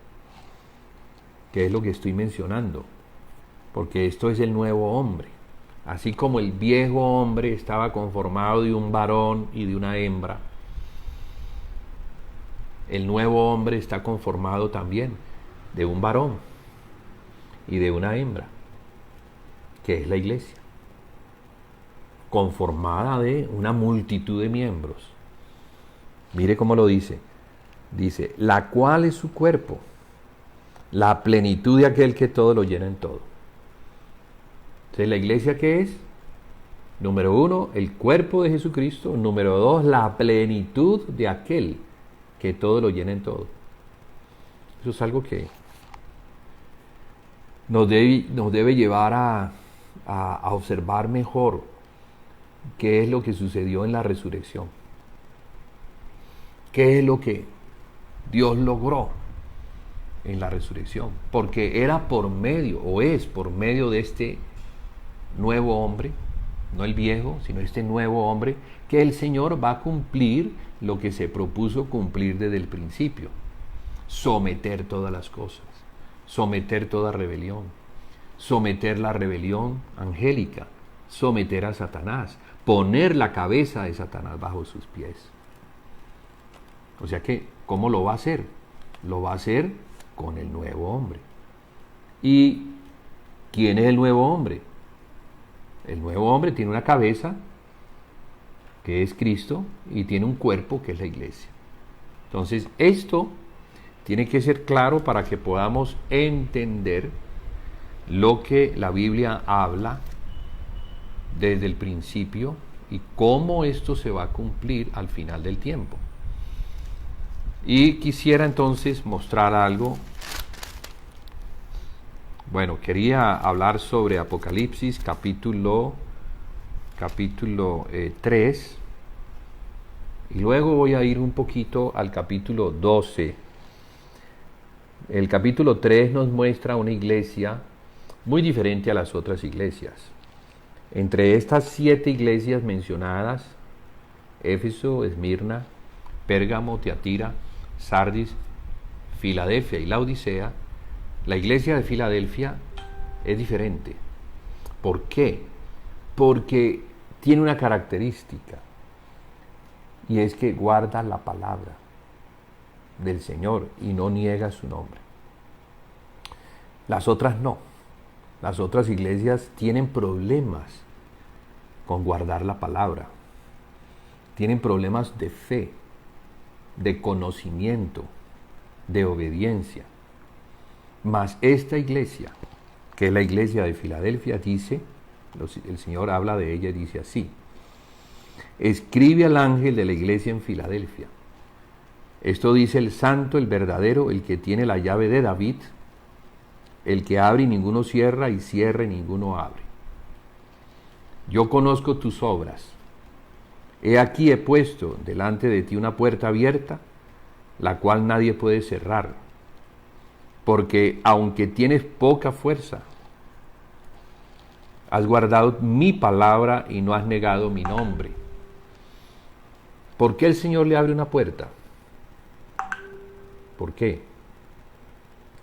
que es lo que estoy mencionando, porque esto es el nuevo hombre. Así como el viejo hombre estaba conformado de un varón y de una hembra, el nuevo hombre está conformado también de un varón y de una hembra, que es la iglesia, conformada de una multitud de miembros. Mire cómo lo dice. Dice, la cual es su cuerpo, la plenitud de aquel que todo lo llena en todo. Entonces, ¿la iglesia qué es? Número 1, el cuerpo de Jesucristo. Número 2, la plenitud de aquel que todo lo llena en todo. Eso es algo que nos debe llevar a observar mejor qué es lo que sucedió en la resurrección. ¿Qué es lo que Dios logró en la resurrección? Porque era por medio, o es por medio de este nuevo hombre, no el viejo, sino este nuevo hombre, que el Señor va a cumplir lo que se propuso cumplir desde el principio. Someter todas las cosas, someter toda rebelión, someter la rebelión angélica, someter a Satanás, poner la cabeza de Satanás bajo sus pies. O sea que, ¿cómo lo va a hacer? Lo va a hacer con el nuevo hombre. ¿Y quién es el nuevo hombre? El nuevo hombre tiene una cabeza, que es Cristo, y tiene un cuerpo, que es la iglesia. Entonces, esto tiene que ser claro para que podamos entender lo que la Biblia habla desde el principio y cómo esto se va a cumplir al final del tiempo. Y quisiera entonces mostrar algo. Bueno, quería hablar sobre Apocalipsis capítulo 3, y luego voy a ir un poquito al capítulo 12. El capítulo 3 nos muestra una iglesia muy diferente a las otras iglesias. Entre estas 7 iglesias mencionadas, Éfeso, Esmirna, Pérgamo, Tiatira, Sardis, Filadelfia y Laodicea, la iglesia de Filadelfia es diferente. ¿Por qué? Porque tiene una característica, y es que guarda la palabra del Señor y no niega su nombre. Las otras no. Las otras iglesias tienen problemas con guardar la palabra. Tienen problemas de fe, de conocimiento, de obediencia. Mas esta iglesia, que es la iglesia de Filadelfia, dice, el Señor habla de ella y dice así: escribe al ángel de la iglesia en Filadelfia. Esto dice el santo, el verdadero, el que tiene la llave de David, el que abre y ninguno cierra, y cierra y ninguno abre. Yo conozco tus obras. He aquí he puesto delante de ti una puerta abierta, la cual nadie puede cerrar, porque aunque tienes poca fuerza, has guardado mi palabra y no has negado mi nombre. ¿Por qué el Señor le abre una puerta? ¿Por qué?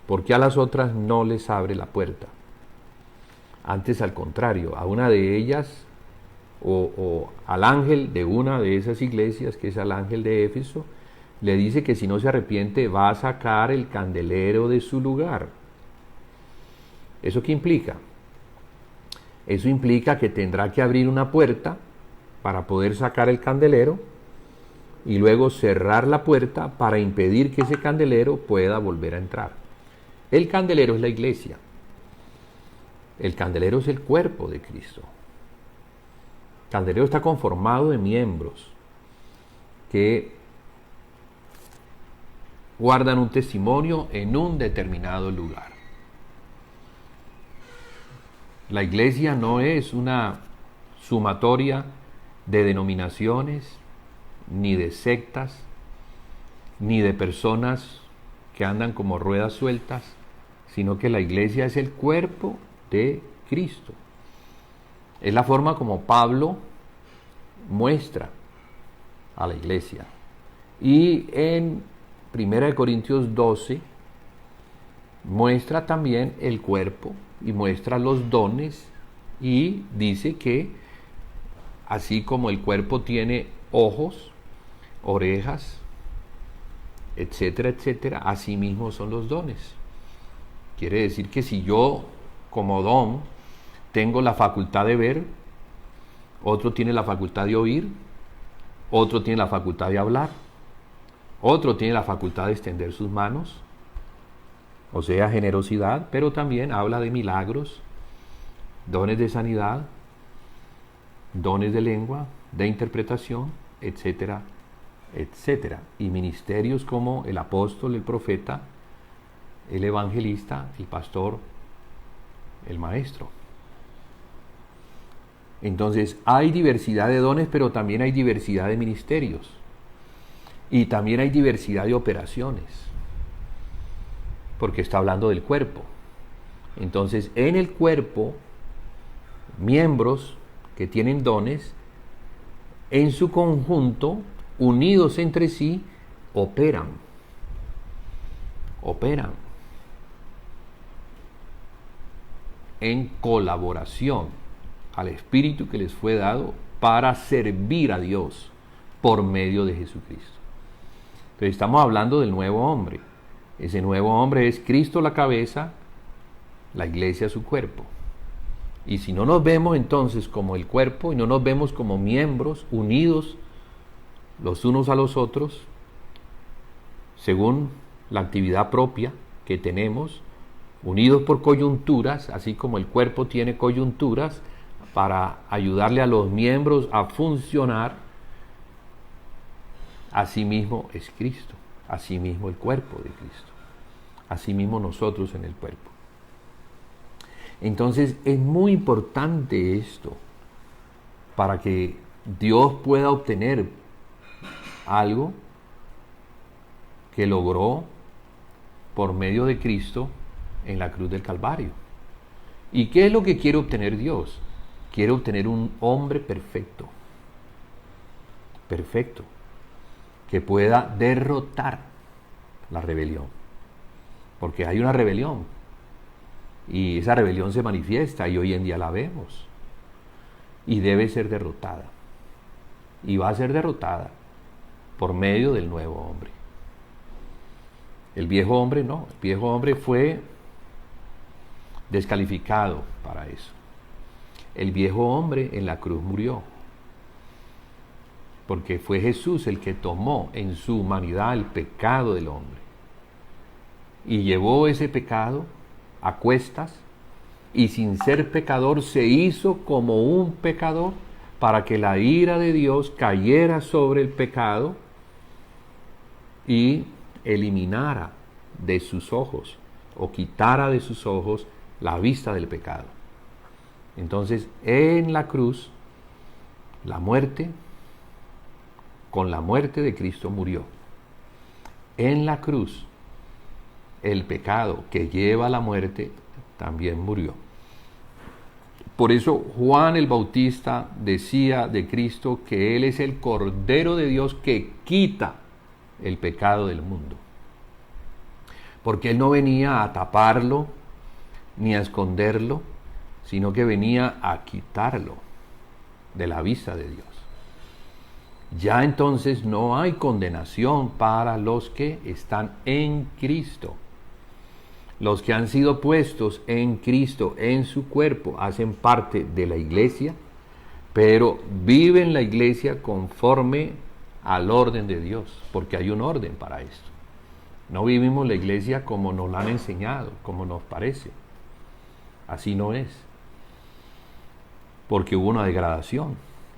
Porque a las otras no les abre la puerta. Antes, al contrario, a una de ellas, o al ángel de una de esas iglesias, que es al ángel de Éfeso, le dice que si no se arrepiente va a sacar el candelero de su lugar. ¿Eso qué implica? Eso implica que tendrá que abrir una puerta para poder sacar el candelero, y luego cerrar la puerta para impedir que ese candelero pueda volver a entrar. El candelero es la iglesia. El candelero es el cuerpo de Cristo. El candelero está conformado de miembros que guardan un testimonio en un determinado lugar. La iglesia no es una sumatoria de denominaciones, ni de sectas, ni de personas que andan como ruedas sueltas, sino que la iglesia es el cuerpo de Cristo. Es la forma como Pablo muestra a la iglesia. Y en 1 Corintios 12 muestra también el cuerpo y muestra los dones, y dice que así como el cuerpo tiene ojos, orejas, etcétera, etcétera, así mismo son los dones. Quiere decir que si yo, como don, tengo la facultad de ver, otro tiene la facultad de oír, otro tiene la facultad de hablar, otro tiene la facultad de extender sus manos, o sea, generosidad, pero también habla de milagros, dones de sanidad, dones de lengua, de interpretación, etcétera, etcétera. Y ministerios como el apóstol, el profeta, el evangelista, el pastor, el maestro. Entonces hay diversidad de dones, pero también hay diversidad de ministerios. Y también hay diversidad de operaciones, porque está hablando del cuerpo. Entonces, en el cuerpo, miembros que tienen dones, en su conjunto, unidos entre sí, operan en colaboración al Espíritu que les fue dado para servir a Dios por medio de Jesucristo. Entonces estamos hablando del nuevo hombre. Ese nuevo hombre es Cristo la cabeza, la iglesia su cuerpo. Y si no nos vemos entonces como el cuerpo y no nos vemos como miembros unidos los unos a los otros, según la actividad propia que tenemos, unidos por coyunturas, así como el cuerpo tiene coyunturas para ayudarle a los miembros a funcionar, asimismo es Cristo. asimismo el cuerpo de Cristo, asimismo nosotros en el cuerpo. Entonces es muy importante esto para que Dios pueda obtener algo que logró por medio de Cristo en la cruz del Calvario. ¿Y qué es lo que quiere obtener Dios? Quiere obtener un hombre perfecto, que pueda derrotar la rebelión. Porque hay una rebelión, y esa rebelión se manifiesta, y hoy en día la vemos, y debe ser derrotada, y va a ser derrotada por medio del nuevo hombre. El viejo hombre no, el viejo hombre fue descalificado para eso. El viejo hombre en la cruz murió, porque fue Jesús el que tomó en su humanidad el pecado del hombre y llevó ese pecado a cuestas, y sin ser pecador se hizo como un pecador para que la ira de Dios cayera sobre el pecado y eliminara de sus ojos o quitara de sus ojos la vista del pecado. Entonces, en la cruz, la muerte, con la muerte de Cristo murió. En la cruz, el pecado que lleva a la muerte también murió. Por eso Juan el Bautista decía de Cristo que Él es el Cordero de Dios que quita el pecado del mundo. Porque Él no venía a taparlo ni a esconderlo, sino que venía a quitarlo de la vista de Dios. Ya entonces no hay condenación para los que están en Cristo. Los que han sido puestos en Cristo, en su cuerpo, hacen parte de la iglesia, pero viven la iglesia conforme al orden de Dios, porque hay un orden para esto. No vivimos la iglesia como nos la han enseñado, como nos parece. Así no es. Porque hubo una degradación,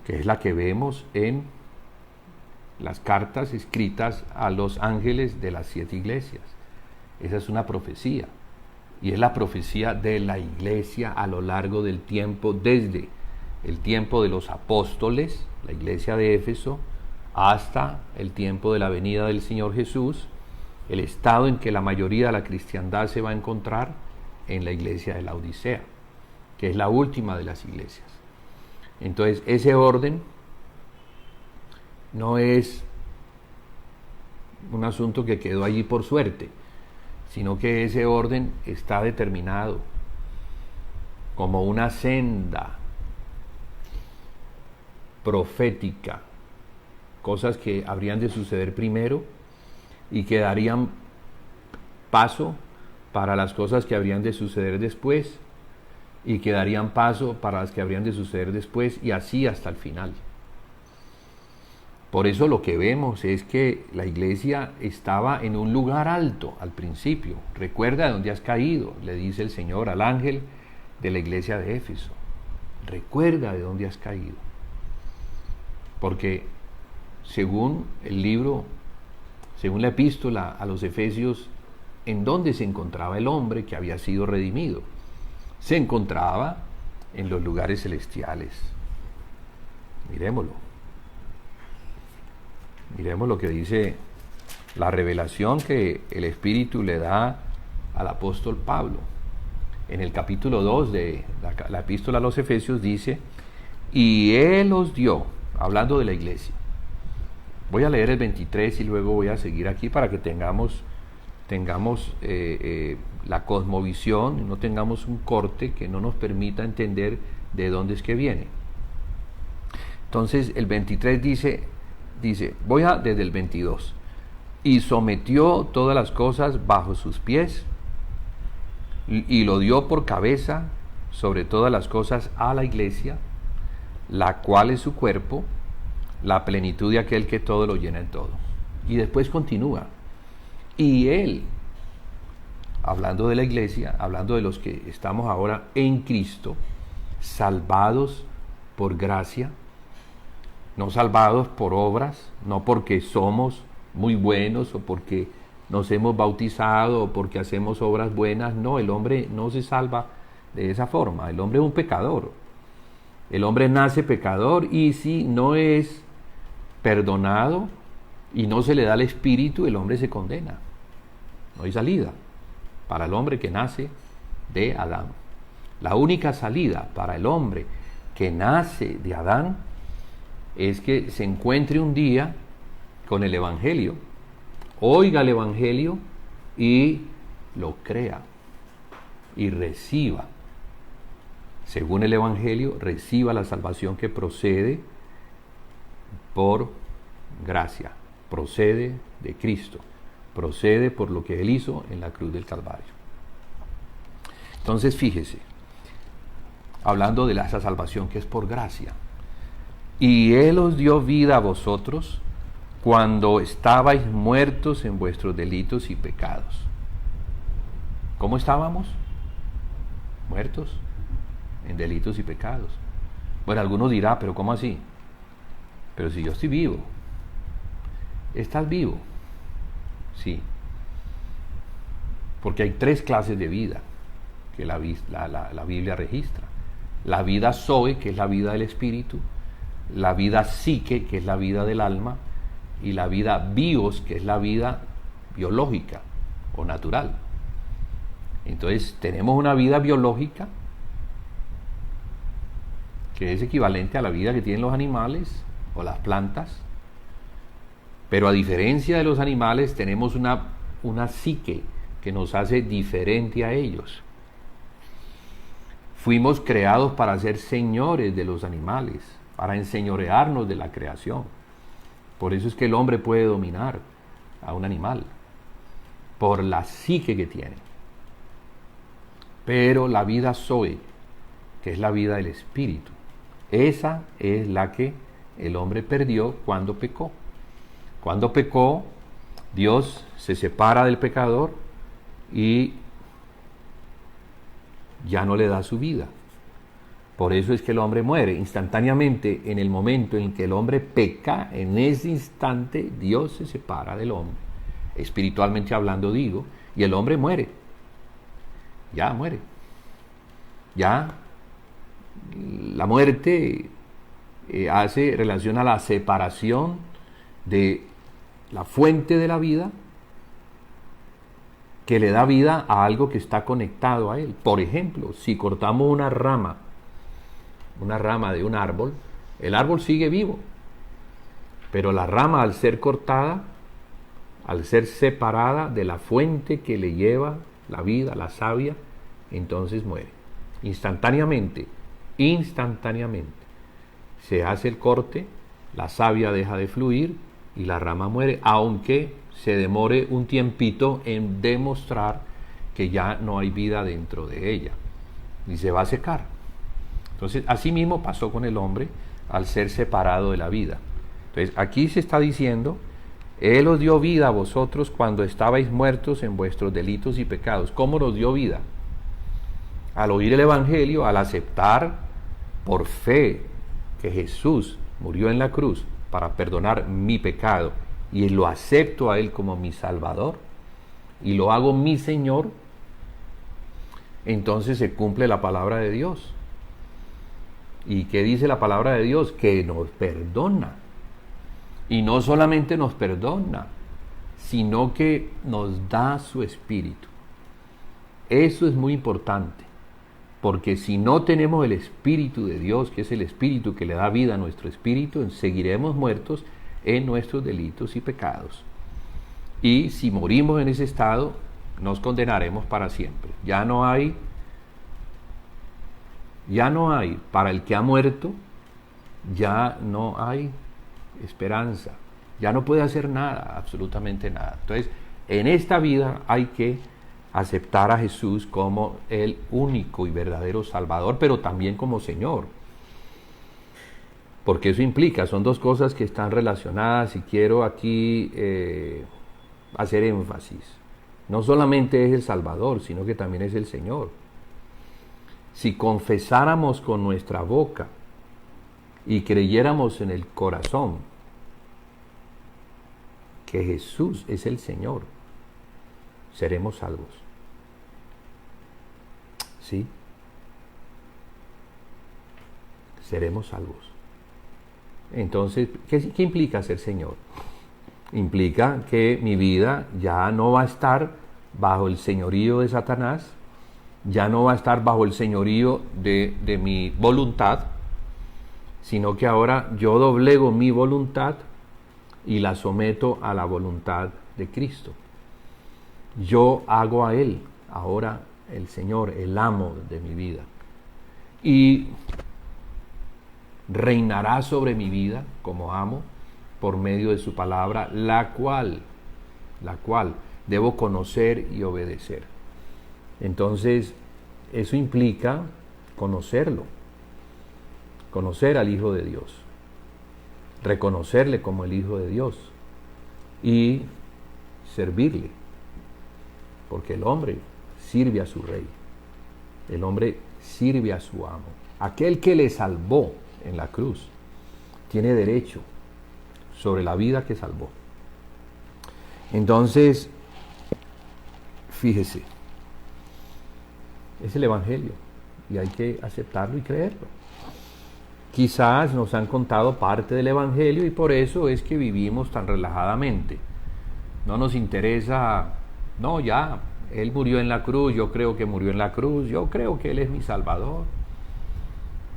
que es la que vemos en las cartas escritas a los ángeles de las 7 iglesias. Esa es una profecía, y es la profecía de la iglesia a lo largo del tiempo, desde el tiempo de los apóstoles, la iglesia de Éfeso, hasta el tiempo de la venida del Señor Jesús, el estado en que la mayoría de la cristiandad se va a encontrar en la iglesia de la Odisea, que es la última de las iglesias. Entonces, ese orden no es un asunto que quedó allí por suerte, sino que ese orden está determinado como una senda profética, cosas que habrían de suceder primero y que darían paso para las cosas que habrían de suceder después, y que darían paso para las que habrían de suceder después, y así hasta el final. Por eso lo que vemos es que la iglesia estaba en un lugar alto al principio. Recuerda de dónde has caído, le dice el Señor al ángel de la iglesia de Éfeso. Recuerda de dónde has caído. Porque según el libro, según la epístola a los Efesios, ¿en dónde se encontraba el hombre que había sido redimido? Se encontraba en los lugares celestiales. Miremoslo. Miremos lo que dice la revelación que el Espíritu le da al apóstol Pablo. En el capítulo 2 de la epístola a los Efesios dice: y Él os dio, hablando de la iglesia. Voy a leer el 23 y luego voy a seguir aquí para que tengamos la cosmovisión, no tengamos un corte que no nos permita entender de dónde es que viene. Entonces el 23 dice, voy desde el 22. Y sometió todas las cosas bajo sus pies, y lo dio por cabeza sobre todas las cosas a la iglesia, la cual es su cuerpo, la plenitud de aquel que todo lo llena en todo. Y después continúa. Y Él, hablando de la iglesia, hablando de los que estamos ahora en Cristo, salvados por gracia, no salvados por obras, no porque somos muy buenos o porque nos hemos bautizado o porque hacemos obras buenas. No, el hombre no se salva de esa forma. El hombre es un pecador. El hombre nace pecador y si no es perdonado y no se le da el Espíritu, el hombre se condena. No hay salida para el hombre que nace de Adán. La única salida para el hombre que nace de Adán es que se encuentre un día con el Evangelio, oiga el Evangelio y lo crea y reciba. Según el Evangelio, reciba la salvación que procede por gracia, procede de Cristo, procede por lo que Él hizo en la cruz del Calvario. Entonces, fíjese, hablando de esa salvación que es por gracia, y Él os dio vida a vosotros cuando estabais muertos en vuestros delitos y pecados. ¿Cómo estábamos? Muertos en delitos y pecados. Bueno, alguno dirá, pero ¿cómo así? Pero si yo estoy vivo. ¿Estás vivo? Sí. Porque hay 3 clases de vida que la Biblia registra. La vida Zoe, que es la vida del espíritu, la vida psique, que es la vida del alma, y la vida bios, que es la vida biológica o natural. Entonces tenemos una vida biológica que es equivalente a la vida que tienen los animales o las plantas, pero a diferencia de los animales tenemos una psique que nos hace diferente a ellos. Fuimos creados para ser señores de los animales, para enseñorearnos de la creación. Por eso es que el hombre puede dominar a un animal, por la psique que tiene. Pero la vida Zoe, que es la vida del espíritu, esa es la que el hombre perdió cuando pecó. Cuando pecó, Dios se separa del pecador y ya no le da su vida. Por eso es que el hombre muere instantáneamente. En el momento en que el hombre peca, en ese instante Dios se separa del hombre, espiritualmente hablando digo, y el hombre muere. Ya muere. Ya la muerte hace relación a la separación de la fuente de la vida, que le da vida a algo que está conectado a él. Por ejemplo, si cortamos una rama de un árbol, el árbol sigue vivo, pero la rama, al ser cortada, al ser separada de la fuente que le lleva la vida, la savia, entonces muere. Instantáneamente se hace el corte, la savia deja de fluir y la rama muere, aunque se demore un tiempito en demostrar que ya no hay vida dentro de ella y se va a secar. Entonces, así mismo pasó con el hombre al ser separado de la vida. Entonces, aquí se está diciendo, Él os dio vida a vosotros cuando estabais muertos en vuestros delitos y pecados. ¿Cómo nos dio vida? Al oír el Evangelio, al aceptar por fe que Jesús murió en la cruz para perdonar mi pecado, y lo acepto a Él como mi Salvador, y lo hago mi Señor, entonces se cumple la palabra de Dios. ¿Y qué dice la palabra de Dios? Que nos perdona. Y no solamente nos perdona, sino que nos da su Espíritu. Eso es muy importante, porque si no tenemos el Espíritu de Dios, que es el Espíritu que le da vida a nuestro espíritu, seguiremos muertos en nuestros delitos y pecados. Y si morimos en ese estado, nos condenaremos para siempre. Ya no hay, para el que ha muerto, ya no hay esperanza. Ya no puede hacer nada, absolutamente nada. Entonces, en esta vida hay que aceptar a Jesús como el único y verdadero Salvador, pero también como Señor. Porque eso implica, son dos cosas que están relacionadas, y quiero aquí hacer énfasis. No solamente es el Salvador, sino que también es el Señor. Si confesáramos con nuestra boca y creyéramos en el corazón que Jesús es el Señor, seremos salvos. ¿Sí? Seremos salvos. Entonces, ¿qué implica ser Señor? Implica que mi vida ya no va a estar bajo el señorío de Satanás, ya no va a estar bajo el señorío de mi voluntad, sino que ahora yo doblego mi voluntad y la someto a la voluntad de Cristo. Yo hago a Él ahora el Señor, el amo de mi vida. Y reinará sobre mi vida como amo por medio de su palabra, la cual debo conocer y obedecer. Entonces, eso implica conocerlo, conocer al Hijo de Dios, reconocerle como el Hijo de Dios y servirle, porque el hombre sirve a su Rey, el hombre sirve a su amo. Aquel que le salvó en la cruz tiene derecho sobre la vida que salvó. Entonces, fíjese, es el Evangelio y hay que aceptarlo y creerlo. Quizás nos han contado parte del Evangelio y por eso es que vivimos tan relajadamente. No nos interesa, no, ya, Él murió en la cruz, yo creo que murió en la cruz, yo creo que Él es mi Salvador.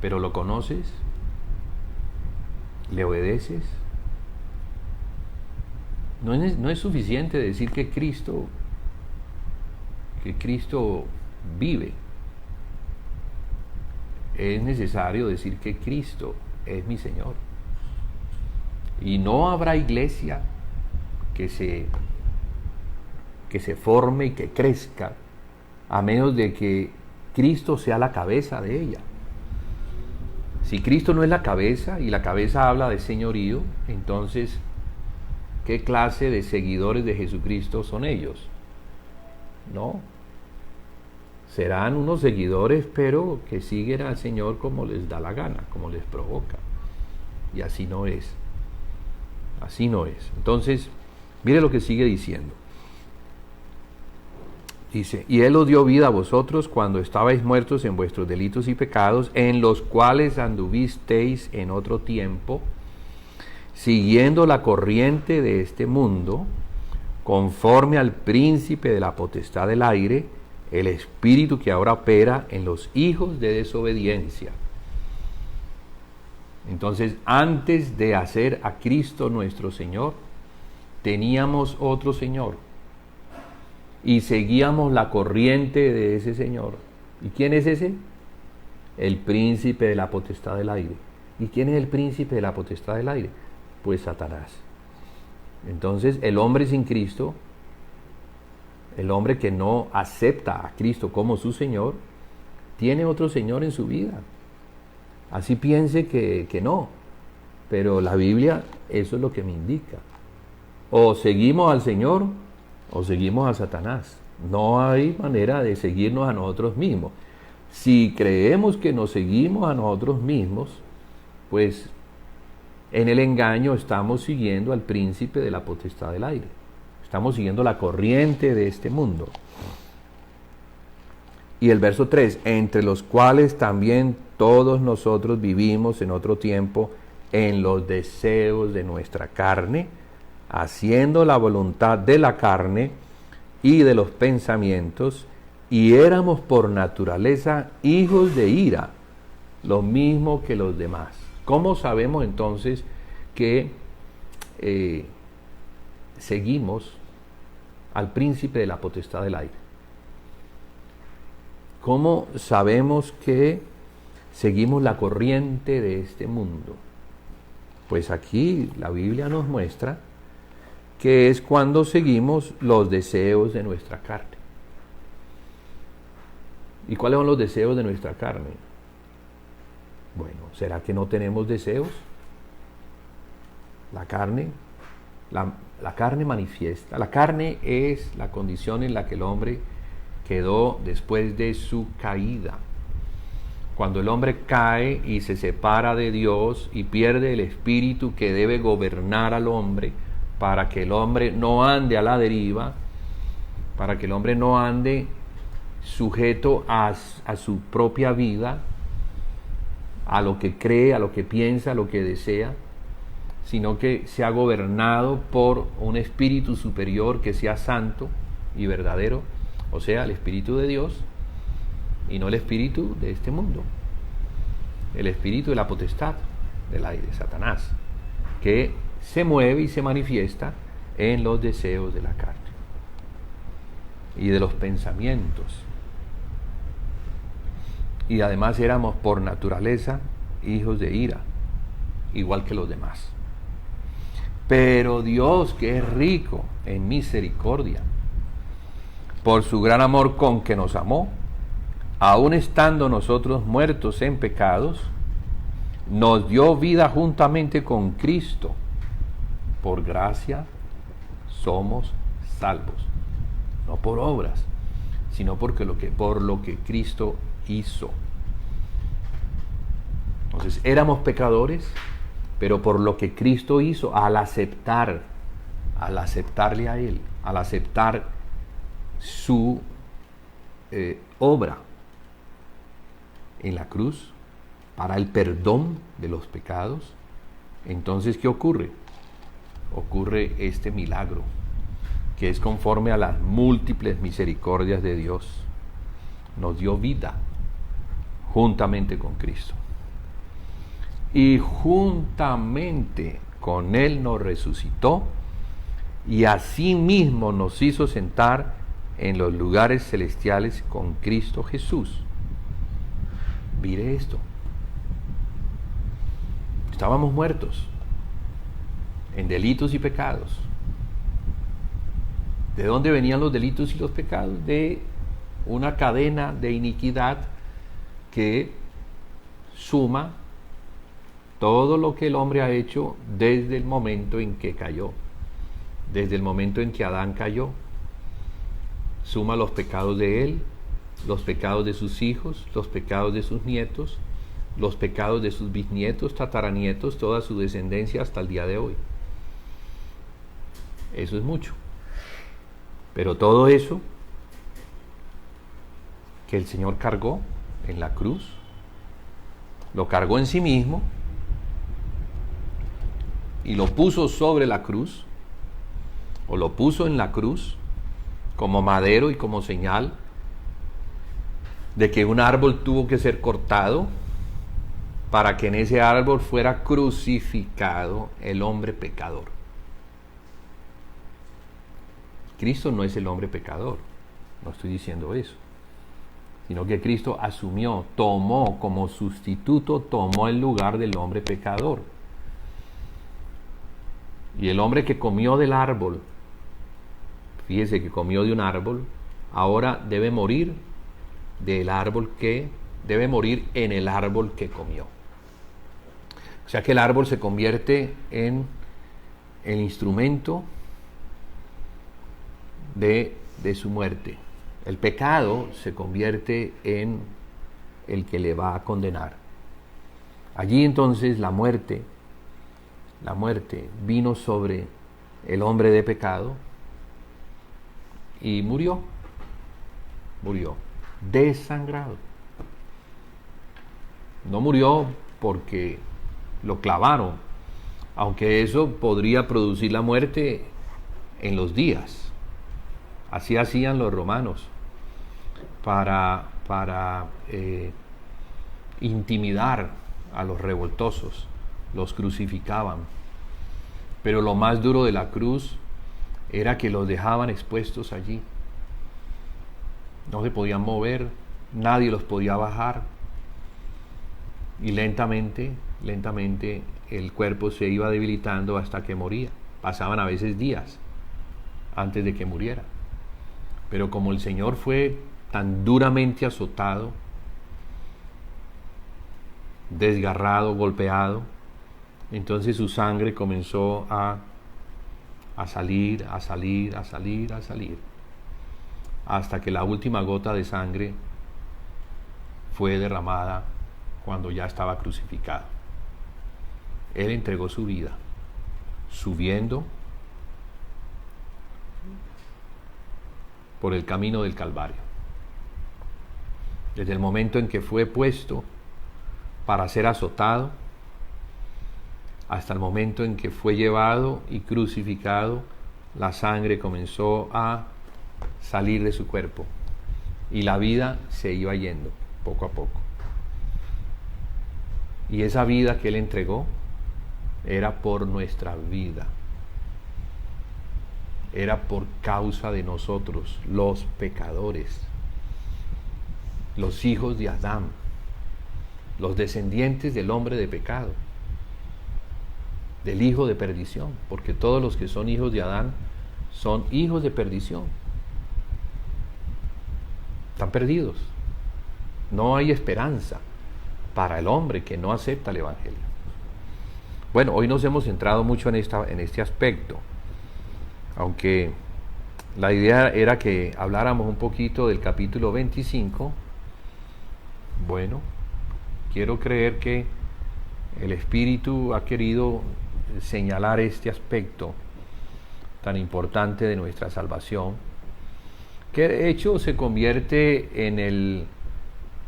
Pero ¿lo conoces? ¿Le obedeces? No es suficiente decir que Cristo vive. Es necesario decir que Cristo es mi Señor. Y no habrá iglesia que se forme y que crezca a menos de que Cristo sea la cabeza de ella. Si Cristo no es la cabeza y la cabeza habla de señorío, entonces, ¿qué clase de seguidores de Jesucristo son ellos? No. Serán unos seguidores, pero que siguen al Señor como les da la gana, como les provoca. Y así no es. Así no es. Entonces, mire lo que sigue diciendo. Dice, y Él os dio vida a vosotros cuando estabais muertos en vuestros delitos y pecados, en los cuales anduvisteis en otro tiempo, siguiendo la corriente de este mundo, conforme al príncipe de la potestad del aire, el espíritu que ahora opera en los hijos de desobediencia. Entonces, antes de hacer a Cristo nuestro Señor, teníamos otro Señor y seguíamos la corriente de ese Señor. ¿Y quién es ese? El príncipe de la potestad del aire. ¿Y quién es el príncipe de la potestad del aire? Pues Satanás. Entonces, el hombre sin Cristo, el hombre que no acepta a Cristo como su Señor, tiene otro Señor en su vida. Así piense que no, pero la Biblia eso es lo que me indica. O seguimos al Señor o seguimos a Satanás. No hay manera de seguirnos a nosotros mismos. Si creemos que nos seguimos a nosotros mismos, pues en el engaño estamos siguiendo al príncipe de la potestad del aire. Estamos siguiendo la corriente de este mundo. Y el verso 3, entre los cuales también todos nosotros vivimos en otro tiempo en los deseos de nuestra carne, haciendo la voluntad de la carne y de los pensamientos, y éramos por naturaleza hijos de ira, lo mismo que los demás. ¿Cómo sabemos entonces que seguimos al príncipe de la potestad del aire? ¿Cómo sabemos que seguimos la corriente de este mundo? Pues aquí la Biblia nos muestra que es cuando seguimos los deseos de nuestra carne. ¿Y cuáles son los deseos de nuestra carne? Bueno, ¿será que no tenemos deseos? La carne manifiesta. La carne es la condición en la que el hombre quedó después de su caída. Cuando el hombre cae y se separa de Dios y pierde el espíritu que debe gobernar al hombre, para que el hombre no ande a la deriva, para que el hombre no ande sujeto a su propia vida, a lo que cree, a lo que piensa, a lo que desea, sino que sea gobernado por un espíritu superior que sea santo y verdadero, o sea, el Espíritu de Dios, y no el espíritu de este mundo, el espíritu de la potestad del aire, Satanás, que se mueve y se manifiesta en los deseos de la carne y de los pensamientos. Y además éramos por naturaleza hijos de ira, igual que los demás. Pero Dios, que es rico en misericordia, por su gran amor con que nos amó, aun estando nosotros muertos en pecados, nos dio vida juntamente con Cristo. Por gracia somos salvos, no por obras, sino por lo que Cristo hizo. Entonces éramos pecadores, pero por lo que Cristo hizo, al aceptarle a Él, al aceptar su obra en la cruz para el perdón de los pecados, entonces ¿qué ocurre? Ocurre este milagro, que es conforme a las múltiples misericordias de Dios. Nos dio vida juntamente con Cristo. Y juntamente con Él nos resucitó y asimismo nos hizo sentar en los lugares celestiales con Cristo Jesús. Mire esto. Estábamos muertos en delitos y pecados. ¿De dónde venían los delitos y los pecados? De una cadena de iniquidad que suma todo lo que el hombre ha hecho desde el momento en que cayó, desde el momento en que Adán cayó. Suma los pecados de él, los pecados de sus hijos, los pecados de sus nietos, los pecados de sus bisnietos, tataranietos, toda su descendencia hasta el día de hoy. Eso es mucho. Pero todo eso que el Señor cargó en la cruz, lo cargó en sí mismo y lo puso sobre la cruz, o lo puso en la cruz como madero y como señal de que un árbol tuvo que ser cortado para que en ese árbol fuera crucificado el hombre pecador. Cristo no es el hombre pecador, no estoy diciendo eso, sino que Cristo asumió, tomó como sustituto, tomó el lugar del hombre pecador. Y el hombre que comió del árbol, fíjese que comió de un árbol, ahora debe morir del árbol que, debe morir en el árbol que comió. O sea que el árbol se convierte en el instrumento de su muerte. El pecado se convierte en el que le va a condenar. Allí entonces la muerte vino sobre el hombre de pecado y murió desangrado. No murió porque lo clavaron, aunque eso podría producir la muerte en los días. Así hacían los romanos para intimidar a los revoltosos, los crucificaban. Pero lo más duro de la cruz era que los dejaban expuestos allí. No se podían mover, nadie los podía bajar. Y lentamente el cuerpo se iba debilitando hasta que moría. Pasaban a veces días antes de que muriera. Pero como el Señor fue tan duramente azotado, desgarrado, golpeado, entonces su sangre comenzó a salir, hasta que la última gota de sangre fue derramada cuando ya estaba crucificado. Él entregó su vida, subiendo por el camino del Calvario. Desde el momento en que fue puesto para ser azotado, hasta el momento en que fue llevado y crucificado, la sangre comenzó a salir de su cuerpo y la vida se iba yendo poco a poco. Y esa vida que Él entregó era por nuestra vida, era por causa de nosotros, los pecadores, los hijos de Adán, los descendientes del hombre de pecado, del hijo de perdición, porque todos los que son hijos de Adán son hijos de perdición. Están perdidos. No hay esperanza para el hombre que no acepta el Evangelio. Bueno, hoy nos hemos centrado mucho en este aspecto, aunque la idea era que habláramos un poquito del capítulo 25. Bueno, quiero creer que el Espíritu ha querido señalar este aspecto tan importante de nuestra salvación, que de hecho se convierte en el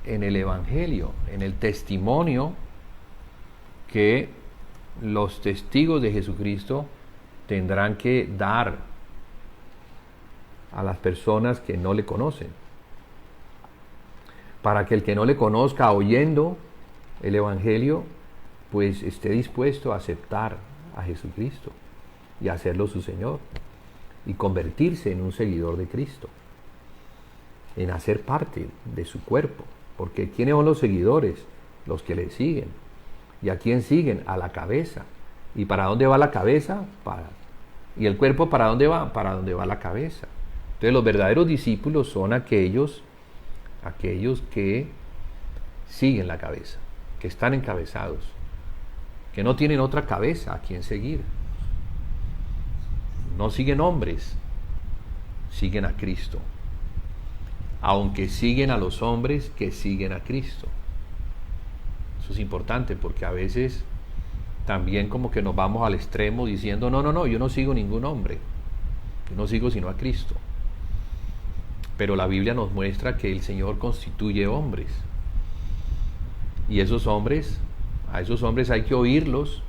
Evangelio, en el testimonio que los testigos de Jesucristo tendrán que dar a las personas que no le conocen, para que el que no le conozca, oyendo el Evangelio, pues esté dispuesto a aceptar a Jesucristo y hacerlo su Señor y convertirse en un seguidor de Cristo, en hacer parte de su cuerpo. Porque ¿quiénes son los seguidores? Los que le siguen. ¿Y a quién siguen? A la cabeza. ¿Y para dónde va la cabeza? ¿Y el cuerpo para dónde va? Para dónde va la cabeza. Entonces los verdaderos discípulos son aquellos que siguen la cabeza, que están encabezados, que no tienen otra cabeza a quien seguir. No siguen hombres, siguen a Cristo. Aunque siguen a los hombres que siguen a Cristo. Eso es importante, porque a veces también como que nos vamos al extremo diciendo, no, yo no sigo ningún hombre, yo no sigo sino a Cristo. Pero la Biblia nos muestra que el Señor constituye hombres, y a esos hombres hay que oírlos,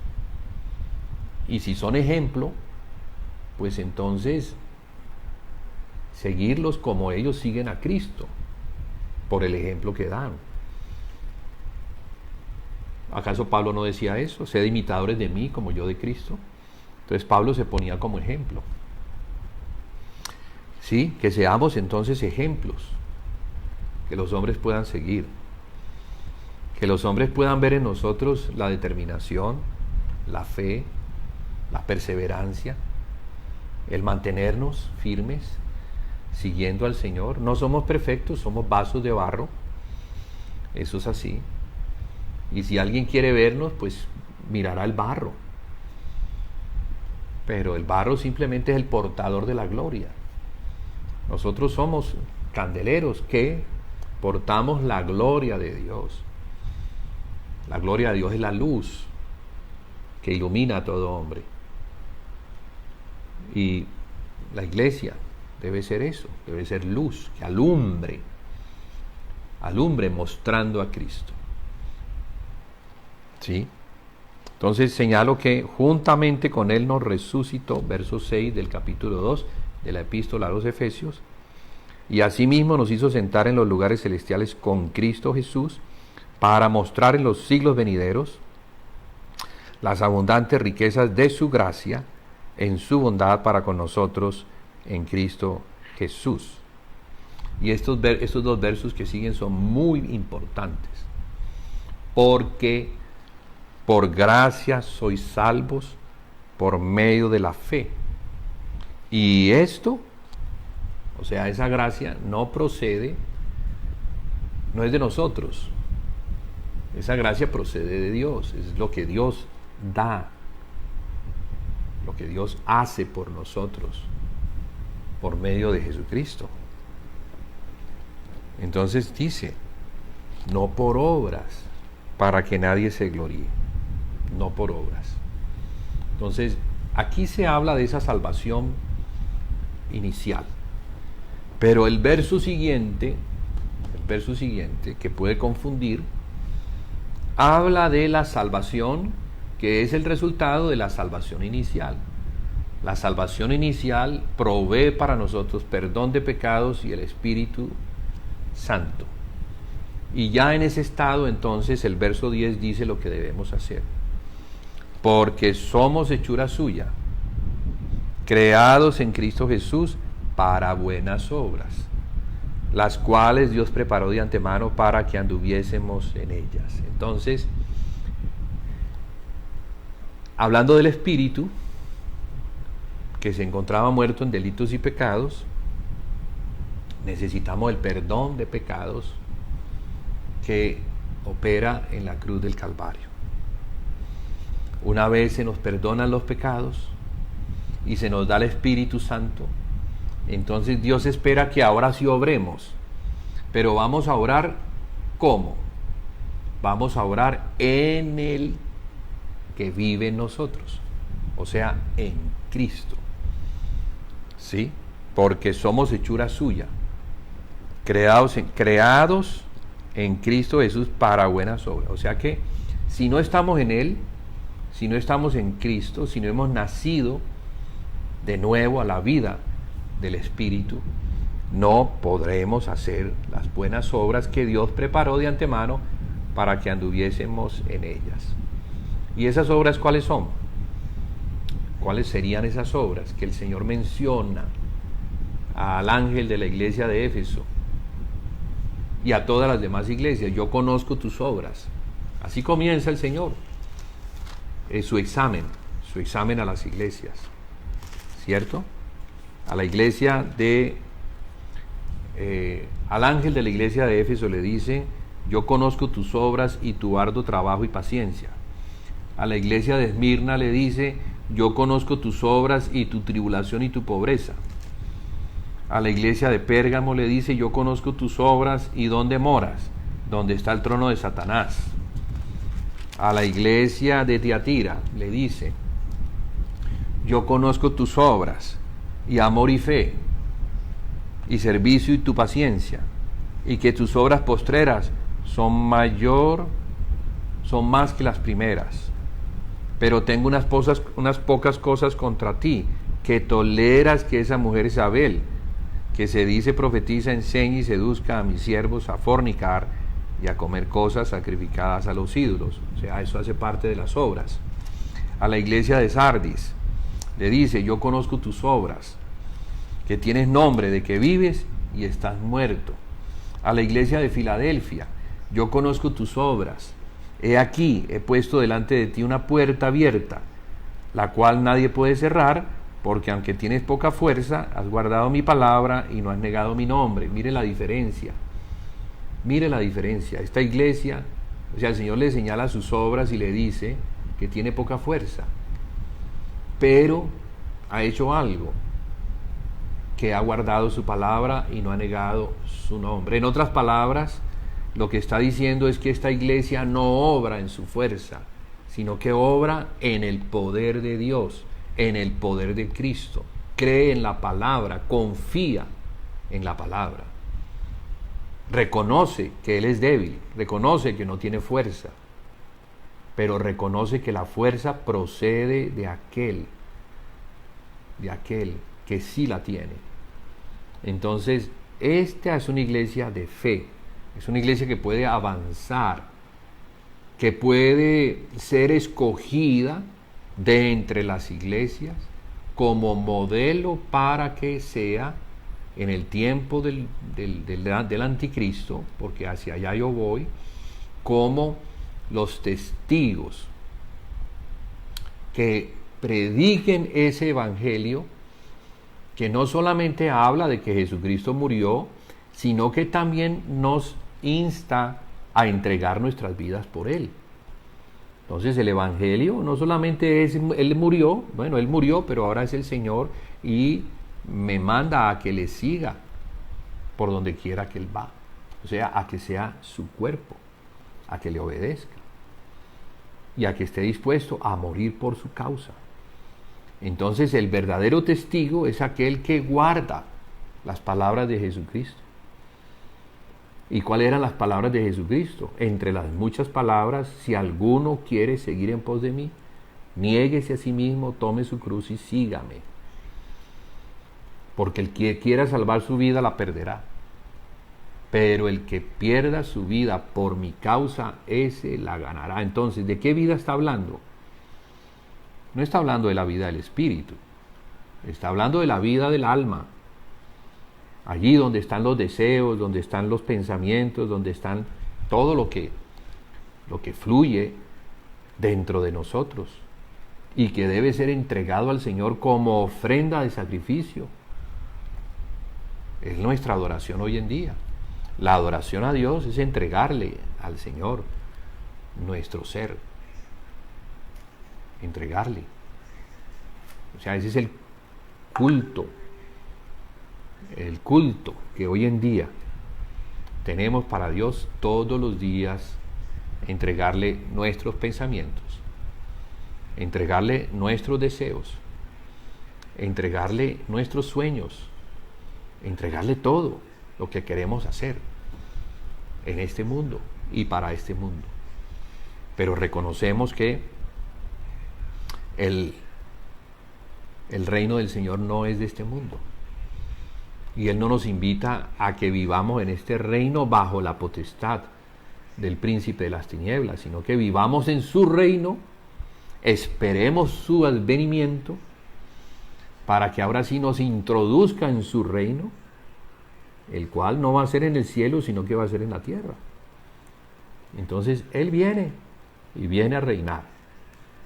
y si son ejemplo, pues entonces seguirlos como ellos siguen a Cristo, por el ejemplo que dan. ¿Acaso Pablo no decía eso? Sed imitadores de mí como yo de Cristo. Entonces Pablo se ponía como ejemplo. Sí, que seamos entonces ejemplos, que los hombres puedan seguir, que los hombres puedan ver en nosotros la determinación, la fe, la perseverancia, el mantenernos firmes, siguiendo al Señor. No somos perfectos, somos vasos de barro, eso es así. Y si alguien quiere vernos, pues mirará el barro, pero el barro simplemente es el portador de la gloria. Nosotros somos candeleros que portamos la gloria de Dios. La gloria de Dios es la luz que ilumina a todo hombre, y la iglesia debe ser eso, debe ser luz, que alumbre mostrando a Cristo. ¿Sí? Entonces señalo que juntamente con Él nos resucitó, verso 6 del capítulo 2 de la epístola a los Efesios, y asimismo nos hizo sentar en los lugares celestiales con Cristo Jesús, para mostrar en los siglos venideros las abundantes riquezas de su gracia en su bondad para con nosotros en Cristo Jesús. Y estos dos versos que siguen son muy importantes, porque por gracia sois salvos por medio de la fe. Y esto, o sea, esa gracia no procede, no es de nosotros. Esa gracia procede de Dios, es lo que Dios da, lo que Dios hace por nosotros, por medio de Jesucristo. Entonces dice, no por obras, para que nadie se gloríe, no por obras. Entonces, aquí se habla de esa salvación inicial, Pero el verso siguiente, que puede confundir, habla de la salvación, que es el resultado de la salvación inicial. La salvación inicial provee para nosotros perdón de pecados y el Espíritu Santo. Y ya en ese estado, entonces, el verso 10 dice lo que debemos hacer. Porque somos hechura suya, creados en Cristo Jesús para buenas obras, las cuales Dios preparó de antemano para que anduviésemos en ellas. Entonces, hablando del Espíritu, que se encontraba muerto en delitos y pecados, necesitamos el perdón de pecados que opera en la cruz del Calvario. Una vez se nos perdonan los pecados y se nos da el Espíritu Santo, entonces Dios espera que ahora sí obremos. Pero vamos a orar ¿cómo? Vamos a orar en el que vive en nosotros, o sea, en Cristo. ¿Sí? Porque somos hechura suya, creados en Cristo Jesús para buenas obras. O sea que si no estamos en Él, si no estamos en Cristo, si no hemos nacido de nuevo a la vida del Espíritu, no podremos hacer las buenas obras que Dios preparó de antemano para que anduviésemos en ellas. ¿Y esas obras cuáles son? ¿Cuáles serían esas obras que el Señor menciona al ángel de la iglesia de Éfeso y a todas las demás iglesias? Yo conozco tus obras. Así comienza el Señor su examen a las iglesias, ¿cierto? A la iglesia al ángel de la iglesia de Éfeso le dice: yo conozco tus obras y tu arduo trabajo y paciencia. A la iglesia de Esmirna le dice: yo conozco tus obras y tu tribulación y tu pobreza. A la iglesia de Pérgamo le dice: yo conozco tus obras y dónde moras, donde está el trono de Satanás. A la iglesia de Tiatira le dice: yo conozco tus obras y amor y fe y servicio y tu paciencia, y que tus obras postreras son más que las primeras. Pero tengo unas pocas cosas contra ti, que toleras que esa mujer Isabel, que se dice profetiza, enseñe y seduzca a mis siervos a fornicar y a comer cosas sacrificadas a los ídolos. O sea, eso hace parte de las obras. A la iglesia de Sardis le dice: yo conozco tus obras, que tienes nombre de que vives y estás muerto. A la iglesia de Filadelfia: yo conozco tus obras. He aquí, he puesto delante de ti una puerta abierta, la cual nadie puede cerrar, porque aunque tienes poca fuerza, has guardado mi palabra y no has negado mi nombre. Mire la diferencia. Mire la diferencia. Esta iglesia, o sea, el Señor le señala sus obras y le dice que tiene poca fuerza, pero ha hecho algo, que ha guardado su palabra y no ha negado su nombre. En otras palabras, lo que está diciendo es que esta iglesia no obra en su fuerza, sino que obra en el poder de Dios, en el poder de Cristo. Cree en la palabra, confía en la palabra. Reconoce que Él es débil, reconoce que no tiene fuerza, pero reconoce que la fuerza procede de aquel que sí la tiene. Entonces, esta es una iglesia de fe, es una iglesia que puede avanzar, que puede ser escogida de entre las iglesias como modelo para que sea en el tiempo del anticristo, porque hacia allá yo voy, como los testigos que prediquen ese evangelio, que no solamente habla de que Jesucristo murió, sino que también nos insta a entregar nuestras vidas por Él. Entonces el evangelio no solamente es, Él murió, pero ahora es el Señor y me manda a que le siga por donde quiera que Él va. O sea, a que sea su cuerpo, a que le obedezca y a que esté dispuesto a morir por su causa. Entonces el verdadero testigo es aquel que guarda las palabras de Jesucristo. ¿Y cuáles eran las palabras de Jesucristo? Entre las muchas palabras, si alguno quiere seguir en pos de mí, niéguese a sí mismo, tome su cruz y sígame. Porque el que quiera salvar su vida la perderá. Pero el que pierda su vida por mi causa, ese la ganará. Entonces, ¿de qué vida está hablando? No está hablando de la vida del espíritu. Está hablando de la vida del alma. Allí donde están los deseos, donde están los pensamientos, donde están todo lo que fluye dentro de nosotros y que debe ser entregado al Señor como ofrenda de sacrificio. Es nuestra adoración hoy en día. La adoración a Dios es entregarle al Señor nuestro ser. Entregarle. O sea, ese es el culto que hoy en día tenemos para Dios todos los días, entregarle nuestros pensamientos, entregarle nuestros deseos, entregarle nuestros sueños, entregarle todo lo que queremos hacer en este mundo y para este mundo. Pero reconocemos que el reino del Señor no es de este mundo. Y Él no nos invita a que vivamos en este reino bajo la potestad del príncipe de las tinieblas, sino que vivamos en su reino, esperemos su advenimiento, para que ahora sí nos introduzca en su reino, el cual no va a ser en el cielo, sino que va a ser en la tierra. Entonces Él viene, y viene a reinar,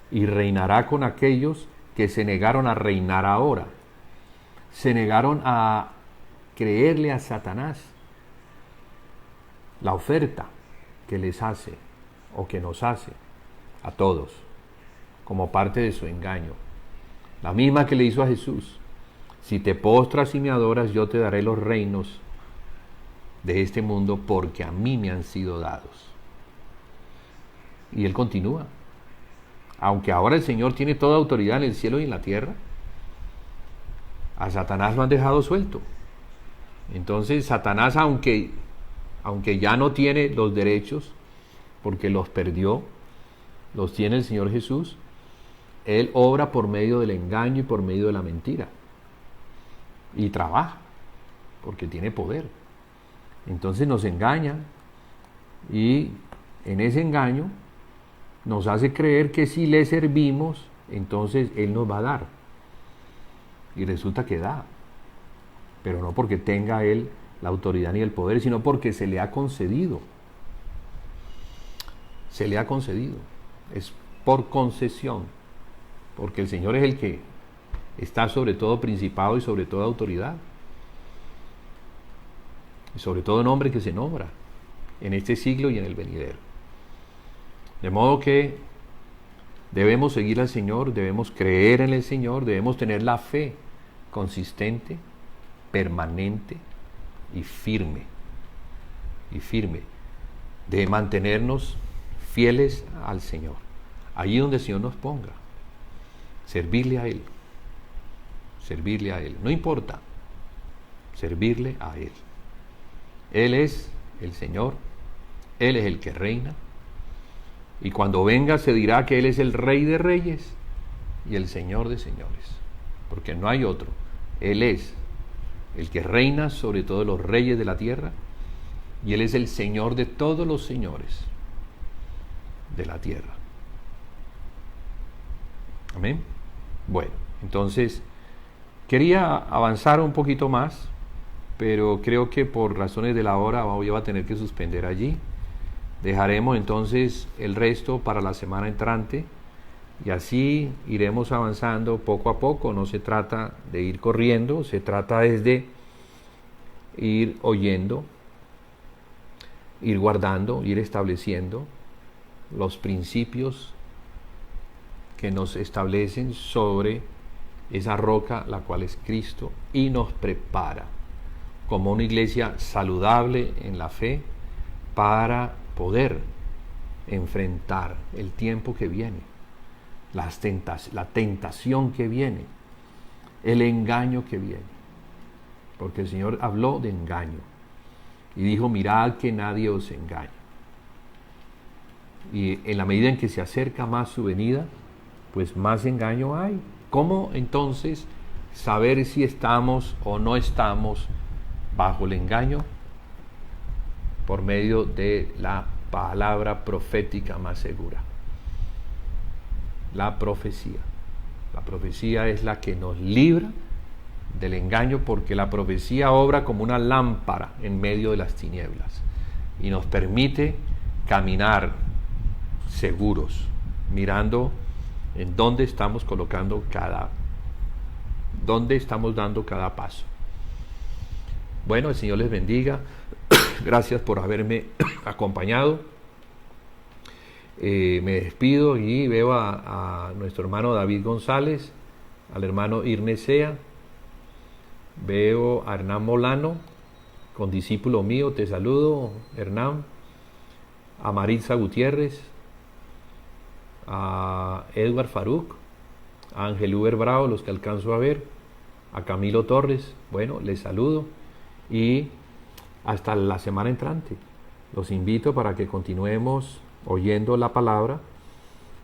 y reinará con aquellos que se negaron a reinar ahora, se negaron a creerle a Satanás la oferta que les hace o que nos hace a todos como parte de su engaño, la misma que le hizo a Jesús: si te postras y me adoras, yo te daré los reinos de este mundo, porque a mí me han sido dados. Y Él continúa: aunque ahora el Señor tiene toda autoridad en el cielo y en la tierra, a Satanás lo han dejado suelto. Entonces Satanás, aunque ya no tiene los derechos, porque los perdió, los tiene el Señor Jesús, Él obra por medio del engaño y por medio de la mentira. Y trabaja, porque tiene poder. Entonces nos engaña, y en ese engaño nos hace creer que si le servimos, entonces Él nos va a dar. Y resulta que da. Pero no porque tenga Él la autoridad ni el poder, sino porque se le ha concedido. Se le ha concedido. Es por concesión. Porque el Señor es el que está sobre todo principado y sobre toda autoridad. Y sobre todo nombre que se nombra en este siglo y en el venidero. De modo que debemos seguir al Señor, debemos creer en el Señor, debemos tener la fe consistente, permanente y firme, de mantenernos fieles al Señor, allí donde el Señor nos ponga, servirle a Él, no importa, servirle a Él. Él es el Señor, Él es el que reina, y cuando venga se dirá que Él es el Rey de Reyes y el Señor de Señores, porque no hay otro. Él es el que reina sobre todos los reyes de la tierra, y Él es el Señor de todos los señores de la tierra. Amén. Bueno, entonces quería avanzar un poquito más, pero creo que por razones de la hora voy a tener que suspender allí. Dejaremos entonces el resto para la semana entrante, y así iremos avanzando poco a poco. No se trata de ir corriendo, se trata de ir oyendo, ir guardando, ir estableciendo los principios que nos establecen sobre esa roca, la cual es Cristo, y nos prepara como una iglesia saludable en la fe para poder enfrentar el tiempo que viene, la tentación que viene, el engaño que viene. porque el Señor habló de engaño y dijo, mirad que nadie os engañe. Y en la medida en que se acerca más su venida, pues más engaño hay. ¿Cómo entonces saber si estamos o no estamos bajo el engaño? Por medio de la palabra profética más segura. La profecía. La profecía es la que nos libra del engaño, porque la profecía obra como una lámpara en medio de las tinieblas y nos permite caminar seguros, mirando en dónde estamos colocando dónde estamos dando cada paso. Bueno, el Señor les bendiga. Gracias por haberme acompañado. Me despido y veo a nuestro hermano David González, al hermano Irnesea, veo a Hernán Molano, condiscípulo mío, te saludo, Hernán, a Maritza Gutiérrez, a Edward Faruk, a Ángel Uber Bravo, los que alcanzo a ver, a Camilo Torres, bueno, les saludo y hasta la semana entrante. Los invito para que continuemos oyendo la palabra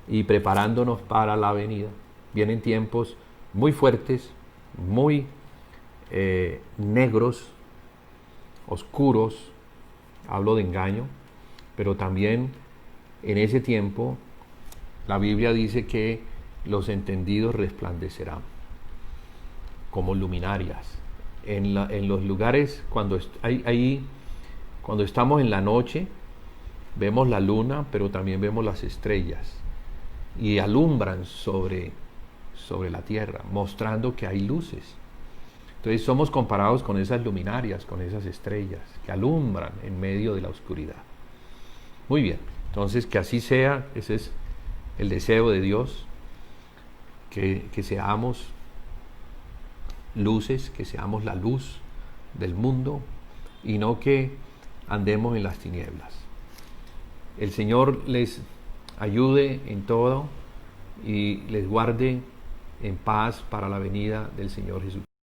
y preparándonos para la venida. Vienen tiempos muy fuertes, muy negros, oscuros, hablo de engaño, pero también en ese tiempo la Biblia dice que los entendidos resplandecerán como luminarias. En los lugares, cuando estamos en la noche, vemos la luna, pero también vemos las estrellas y alumbran sobre la tierra, mostrando que hay luces. Entonces somos comparados con esas luminarias, con esas estrellas que alumbran en medio de la oscuridad. Muy bien, entonces que así sea. Ese es el deseo de Dios, que seamos luces, que seamos la luz del mundo y no que andemos en las tinieblas. El Señor les ayude en todo y les guarde en paz para la venida del Señor Jesucristo.